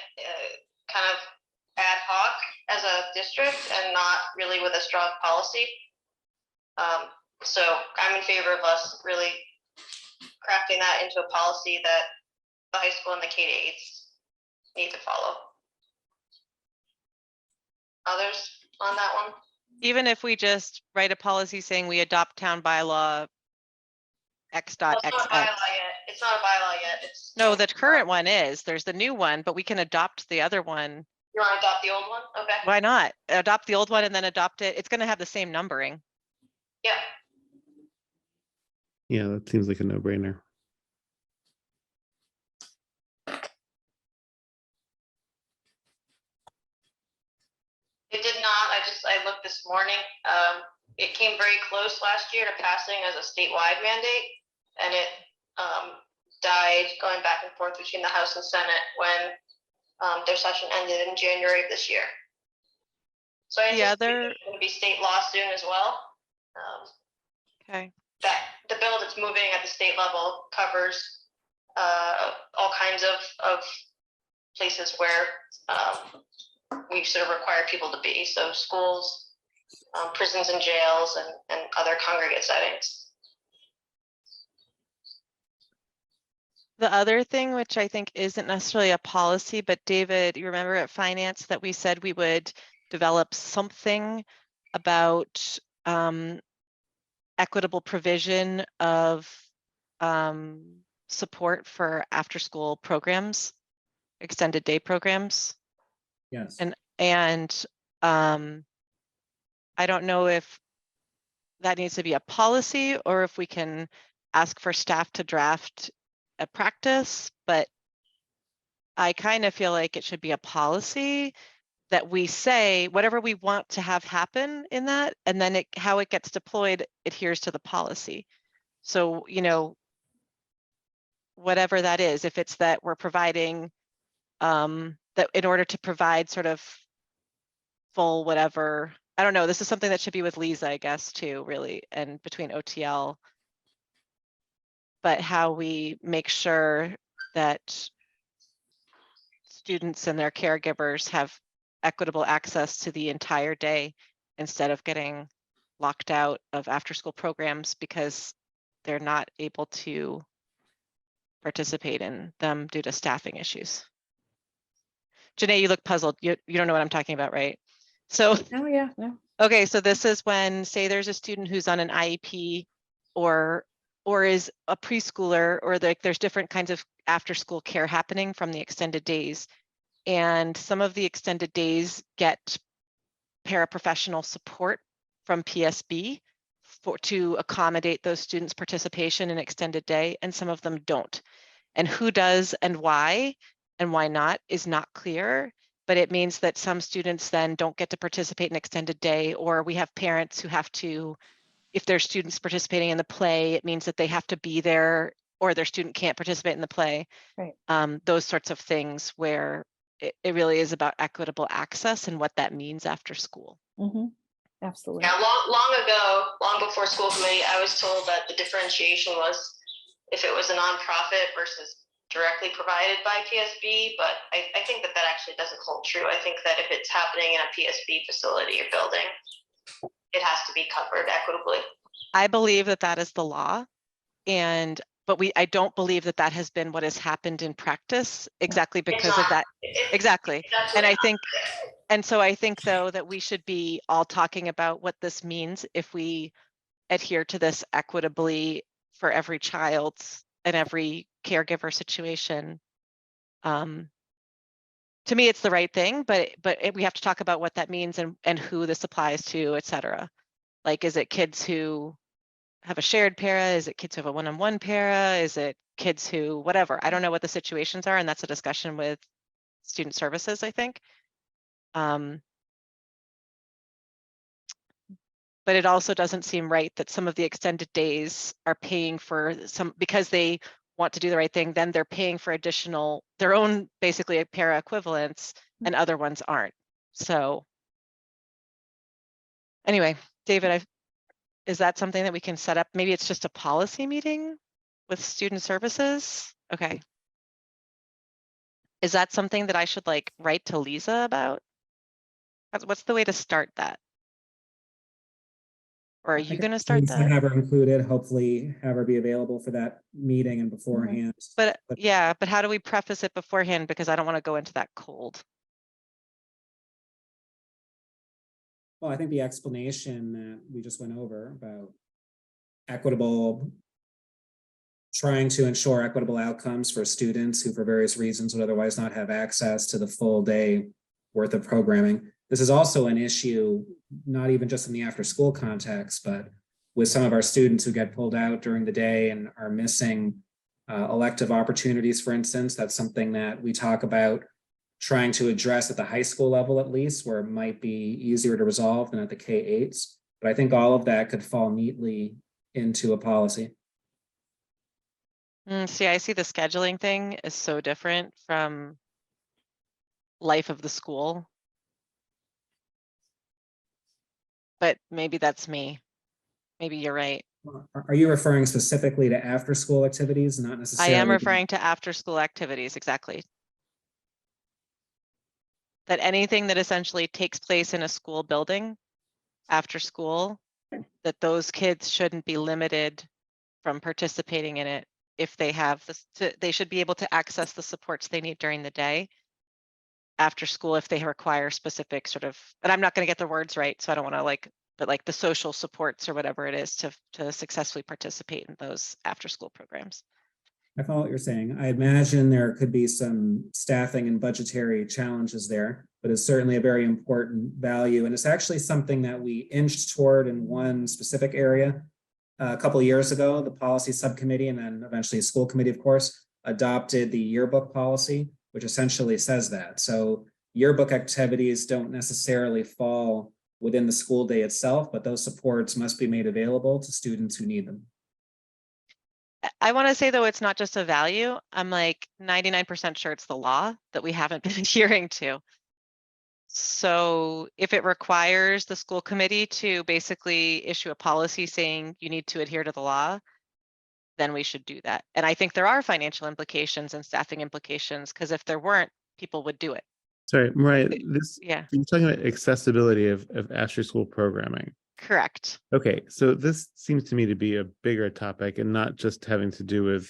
Speaker 8: kind of ad hoc as a district and not really with a strong policy. So I'm in favor of us really crafting that into a policy that the high school and the K-8s need to follow. Others on that one?
Speaker 2: Even if we just write a policy saying we adopt town bylaw X
Speaker 8: Well,
Speaker 2: dot
Speaker 8: it's not a
Speaker 2: XX.
Speaker 8: bylaw yet. It's not a bylaw yet. It's
Speaker 2: No, the current one is. There's the new one, but we can adopt the other one.
Speaker 8: You want to adopt the old one? Okay.
Speaker 2: Why not? Adopt the old one and then adopt it. It's going to have the same numbering.
Speaker 8: Yeah.
Speaker 6: Yeah, that seems like a no-brainer.
Speaker 8: I looked this morning. It came very close last year to passing as a statewide mandate, and it died going back and forth between the House and Senate when their session ended in January of this year. So I
Speaker 2: Yeah,
Speaker 8: anticipate there's going to be state law soon as well.
Speaker 2: Okay.
Speaker 8: That the bill that's moving at the state level covers all kinds of places where we sort of require people to be. So schools, prisons and jails, and other congregate settings.
Speaker 2: The other thing, which I think isn't necessarily a policy, but David, you remember at finance that we said we would develop something about equitable provision of support for after-school programs, extended day programs.
Speaker 3: Yes.
Speaker 2: And I don't know if that needs to be a policy or if we can ask for staff to draft a practice, but I kind of feel like it should be a policy that we say whatever we want to have happen in that, and then how it gets deployed adheres to the policy. So, you know, whatever that is, if it's that we're providing, that in order to provide sort of full whatever, I don't know, this is something that should be with Lisa, I guess, too, really, and between OTL. But how we make sure that students and their caregivers have equitable access to the entire day instead of getting locked out of after-school programs because they're not able to participate in them due to staffing issues. Janae, you look puzzled. You don't know what I'm talking about, right? So,
Speaker 7: Oh, yeah, no.
Speaker 2: okay, so this is when, say there's a student who's on an IEP or is a preschooler, or there's different kinds of after-school care happening from the extended days. And some of the extended days get paraprofessional support from PSB to accommodate those students' participation in extended day, and some of them don't. And who does and why not is not clear, but it means that some students then don't get to participate in extended day, or we have parents who have to, if their students participating in the play, it means that they have to be there, or their student can't participate in the play.
Speaker 7: Right.
Speaker 2: Those sorts of things where it really is about equitable access and what that means after school.
Speaker 7: Mm-hmm. Absolutely.
Speaker 8: Yeah, long ago, long before school committee, I was told that the differentiation was if it was a nonprofit versus directly provided by PSB, but I think that actually doesn't hold true. I think that if it's happening in a PSB facility or building, it has to be covered equitably.
Speaker 2: I believe that is the law, but I don't believe that has been what has happened in practice exactly because of that. Exactly. And so I think though that we should be all talking about what this means if we adhere to this equitably for every child and every caregiver situation. To me, it's the right thing, but we have to talk about what that means and who this applies to, et cetera. Like, is it kids who have a shared para? Is it kids who have a one-on-one para? Is it kids who, whatever? I don't know what the situations are, and that's a discussion with student services, I think. But it also doesn't seem right that some of the extended days are paying for because they want to do the right thing, then they're paying for their own basically para equivalents, and other ones aren't. So anyway, David, is that something that we can set up? Maybe it's just a policy meeting with student services? Okay. Is that something that I should like write to Lisa about? What's the way to start that? Or are you going to start that?
Speaker 3: Have her included, hopefully have her be available for that meeting and beforehand.
Speaker 2: But yeah, but how do we preface it beforehand? Because I don't want to go into that cold.
Speaker 3: Well, I think the explanation that we just went over about trying to ensure equitable outcomes for students who for various reasons would otherwise not have access to the full day worth of programming. This is also an issue, not even just in the after school context, but with some of our students who get pulled out during the day and are missing elective opportunities, for instance. That's something that we talk about trying to address at the high school level, at least, where it might be easier to resolve than at the K-8s. But I think all of that could fall neatly into a policy.
Speaker 2: See, I see the scheduling thing is so different from life of the school. But maybe that's me. Maybe you're right.
Speaker 3: Are you referring specifically to after-school activities, not
Speaker 2: I
Speaker 3: necessarily?
Speaker 2: am referring to after-school activities, exactly. That anything that essentially takes place in a school building after school, that those kids shouldn't be limited from participating in it if they have this, they should be able to access the supports they need during the day after school if they require specific sort of, and I'm not going to get the words right, so I don't want to like, but like the social supports or whatever it is to successfully participate in those after school programs.
Speaker 3: I follow what you're saying. I imagine there could be some staffing and budgetary challenges there, but it's certainly a very important value. And it's actually something that we inched toward in one specific area. A couple of years ago, the policy subcommittee and then eventually the school committee, of course, adopted the yearbook policy, which essentially says that. So yearbook activities don't necessarily fall within the school day itself, but those supports must be made available to students who need them.
Speaker 2: I want to say, though, it's not just a value. I'm like 99% sure it's the law that we haven't been adhering to. So if it requires the school committee to basically issue a policy saying you need to adhere to the law, then we should do that. And I think there are financial implications and staffing implications, because if there weren't, people would do it.
Speaker 6: Sorry, Mariah, this,
Speaker 2: Yeah,
Speaker 6: you're talking about accessibility of after school programming.
Speaker 2: correct.
Speaker 6: Okay, so this seems to me to be a bigger topic and not just having to do with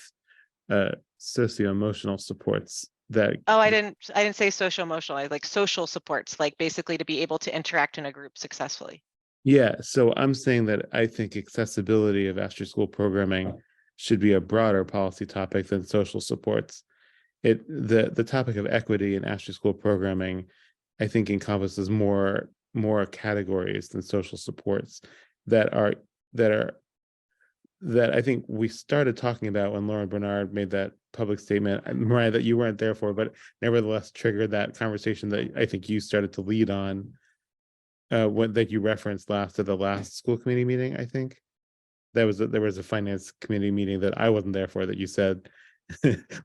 Speaker 6: socio-emotional supports that.
Speaker 2: Oh, I didn't say social emotional. I like social supports, like basically to be able to interact in a group successfully.
Speaker 6: Yeah, so I'm saying that I think accessibility of after school programming should be a broader policy topic than social supports. The topic of equity in after school programming, I think, encompasses more categories than social supports that I think we started talking about when Lauren Bernard made that public statement, Mariah, that you weren't there for, but nevertheless triggered that conversation that I think you started to lead on, that you referenced last at the last school committee meeting. I think there was a finance committee meeting that I wasn't there for that you said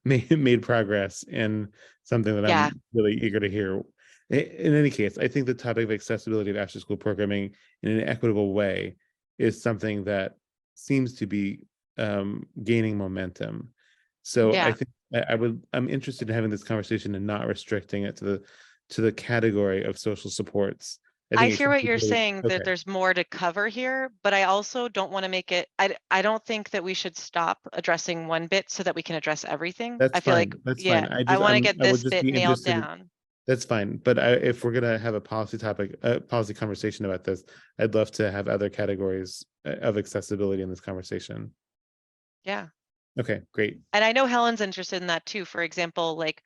Speaker 6: made progress in something that
Speaker 2: Yeah.
Speaker 6: I'm really eager to hear. In any case, I think the topic of accessibility of after school programming in an equitable way is something that seems to be gaining momentum. So
Speaker 2: Yeah.
Speaker 6: I think I'm interested in having this conversation and not restricting it to the category of social supports.
Speaker 2: I
Speaker 6: think
Speaker 2: hear what you're
Speaker 6: accessibility-
Speaker 2: saying, that
Speaker 6: okay.
Speaker 2: there's more to cover here, but I also don't want to make it, I don't think that we should stop addressing one bit so that we can address everything.
Speaker 6: That's
Speaker 2: I feel
Speaker 6: fine.
Speaker 2: like,
Speaker 6: That's
Speaker 2: yeah,
Speaker 6: fine.
Speaker 2: I want to get
Speaker 6: I would
Speaker 2: this
Speaker 6: just
Speaker 2: bit
Speaker 6: be
Speaker 2: nailed
Speaker 6: interested in-
Speaker 2: down.
Speaker 6: That's fine, but if we're gonna have a policy topic, a policy conversation about this, I'd love to have other categories of accessibility in this conversation.
Speaker 2: Yeah.
Speaker 6: Okay, great.
Speaker 2: And I know Helen's interested in that too. For example, like,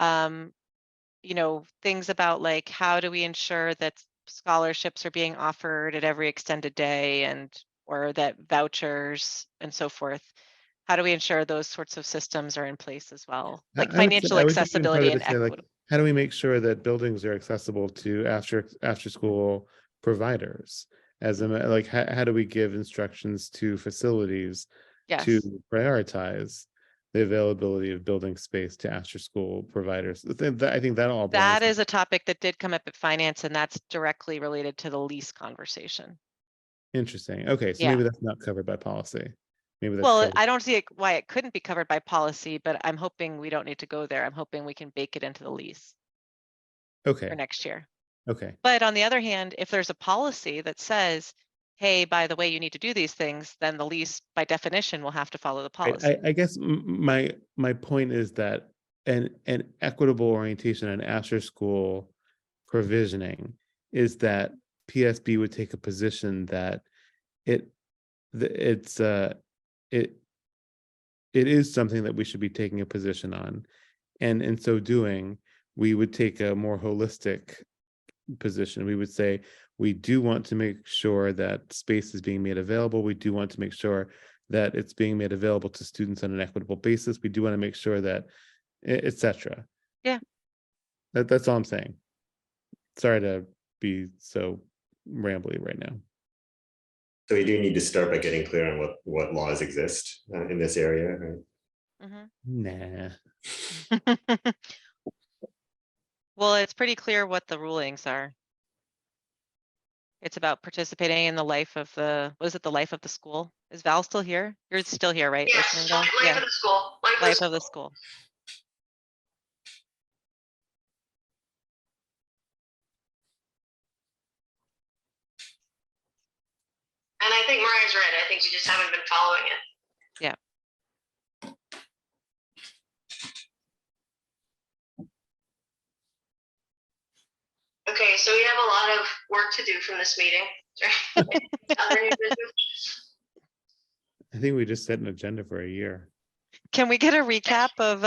Speaker 2: you know, things about like, how do we ensure that scholarships are being offered at every extended day, and or that vouchers and so forth? How do we ensure those sorts of systems are in place as well? Like
Speaker 6: I would say-
Speaker 2: financial
Speaker 6: I would just even
Speaker 2: accessibility
Speaker 6: further
Speaker 2: and
Speaker 6: to say, like,
Speaker 2: equitable.
Speaker 6: how do we make sure that buildings are accessible to after school providers? Like, how do we give instructions to facilities
Speaker 2: Yes.
Speaker 6: to prioritize the availability of building space to after school providers? I think that all belongs.
Speaker 2: That is a topic that did come up at finance, and that's directly related to the lease conversation.
Speaker 6: Interesting. Okay, so
Speaker 2: Yeah.
Speaker 6: maybe that's not covered by policy. Maybe that's
Speaker 2: Well,
Speaker 6: covered.
Speaker 2: I don't see why it couldn't be covered by policy, but I'm hoping we don't need to go there. I'm hoping we can bake it into the lease
Speaker 6: Okay.
Speaker 2: for next year.
Speaker 6: Okay.
Speaker 2: But on the other hand, if there's a policy that says, hey, by the way, you need to do these things, then the lease by definition will have to follow the policy.
Speaker 6: I guess my point is that an equitable orientation on after school provisioning is that PSB would take a position that it is something that we should be taking a position on, and in so doing, we would take a more holistic position. We would say we do want to make sure that space is being made available. We do want to make sure that it's being made available to students on an equitable basis. We do want to make sure that, etc.
Speaker 2: Yeah.
Speaker 6: That's all I'm saying. Sorry to be so rambly right now.
Speaker 4: So we do need to start by getting clear on what laws exist in this area, right?
Speaker 6: Nah.
Speaker 2: Well, it's pretty clear what the rulings are. It's about participating in the life of the, what is it, the life of the school? Is Val still here? You're still here, right?
Speaker 8: Yes,
Speaker 2: listening, Val?
Speaker 8: life
Speaker 2: Yeah,
Speaker 8: of the school.
Speaker 2: life of the school.
Speaker 8: And I think Mariah's right. I think we just haven't been following it.
Speaker 2: Yeah.
Speaker 8: Okay, so we have a lot of work to do from this meeting. Other new business?
Speaker 6: I think we just set an agenda for a year.
Speaker 2: Can we get a recap of,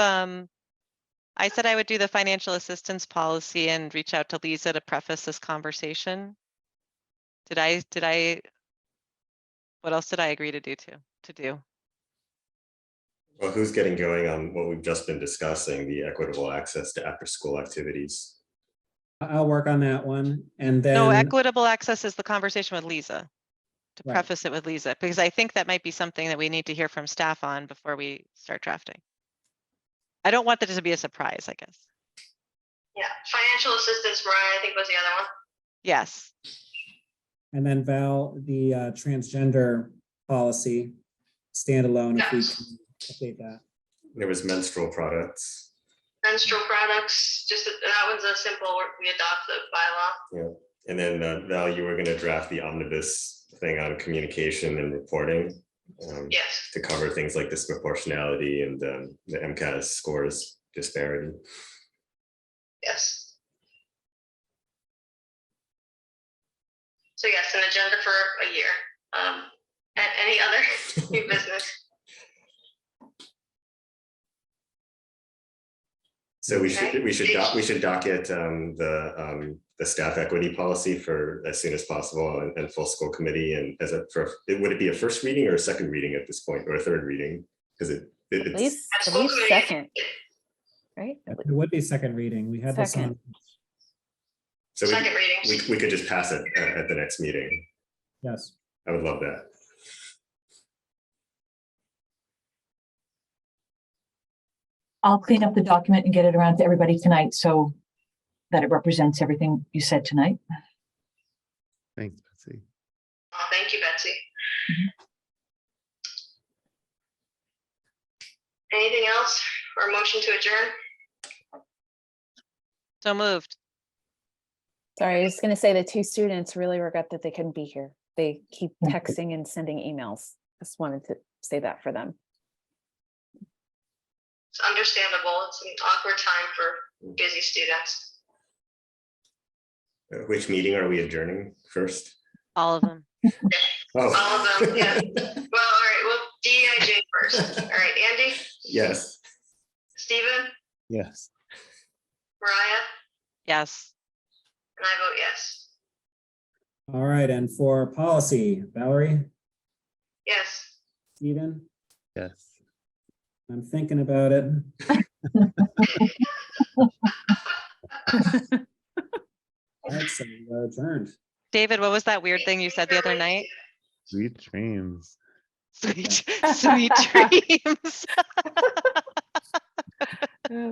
Speaker 2: I said I would do the financial assistance policy and reach out to Lisa to preface this conversation. Did I, what else did I agree to do?
Speaker 4: Well, who's getting going on what we've just been discussing, the equitable access to after-school activities?
Speaker 3: I'll work on that one. And
Speaker 2: No,
Speaker 3: then,
Speaker 2: equitable access is the conversation with Lisa. To
Speaker 3: Right.
Speaker 2: preface it with Lisa, because I think that might be something that we need to hear from staff on before we start drafting. I don't want that to be a surprise, I guess.
Speaker 8: Yeah, financial assistance, Mariah, I think was the other one.
Speaker 2: Yes.
Speaker 3: and then Val, the transgender policy standalone, if we can update that.
Speaker 4: There was menstrual products.
Speaker 8: Menstrual products, just that one's a simple, we adopt the bylaw.
Speaker 4: Yeah. And then Val, you were going to draft the omnibus thing on communication and reporting.
Speaker 8: Yes.
Speaker 4: To cover things like disproportionality and the MCAS scores disparity.
Speaker 8: Yes. So yes, an agenda for a year. And any other new business?
Speaker 4: So we should
Speaker 8: Okay.
Speaker 4: docket the staff equity policy for as soon as possible and full school committee, and would it be a first reading or a second reading at this point, or a third reading? Because
Speaker 7: At
Speaker 4: it's
Speaker 7: least
Speaker 8: School committee.
Speaker 7: second, right?
Speaker 3: It would be second reading. We had this on.
Speaker 7: Second.
Speaker 4: so
Speaker 8: Second reading.
Speaker 4: we could just pass it at the next meeting.
Speaker 3: Yes.
Speaker 4: I would love that.
Speaker 1: I'll clean up the document and get it around to everybody tonight so that it represents everything you said tonight.
Speaker 6: Thanks, Betsy.
Speaker 8: Oh, thank you, Betsy. Anything else or motion to adjourn?
Speaker 2: So moved.
Speaker 7: Sorry, I was gonna say the two students really regret that they couldn't be here. They keep texting and sending emails. Just wanted to say that for them.
Speaker 8: It's understandable. It's an awkward time for busy students.
Speaker 4: Which meeting are we adjourning first?
Speaker 2: All of them.
Speaker 4: Oh.
Speaker 8: All of them, yeah. Well, all right, well, DEIJ first. All right, Andy,
Speaker 4: Yes.
Speaker 8: Stephen,
Speaker 6: Yes.
Speaker 8: Mariah,
Speaker 2: Yes.
Speaker 8: and I vote yes.
Speaker 3: All right, and for policy, Valerie,
Speaker 8: Yes.
Speaker 3: Stephen,
Speaker 6: Yes.
Speaker 3: I'm thinking about it. All right, so we're adjourned.
Speaker 2: David, what was that weird thing you said the other night?
Speaker 6: Sweet dreams.
Speaker 2: Sweet dreams.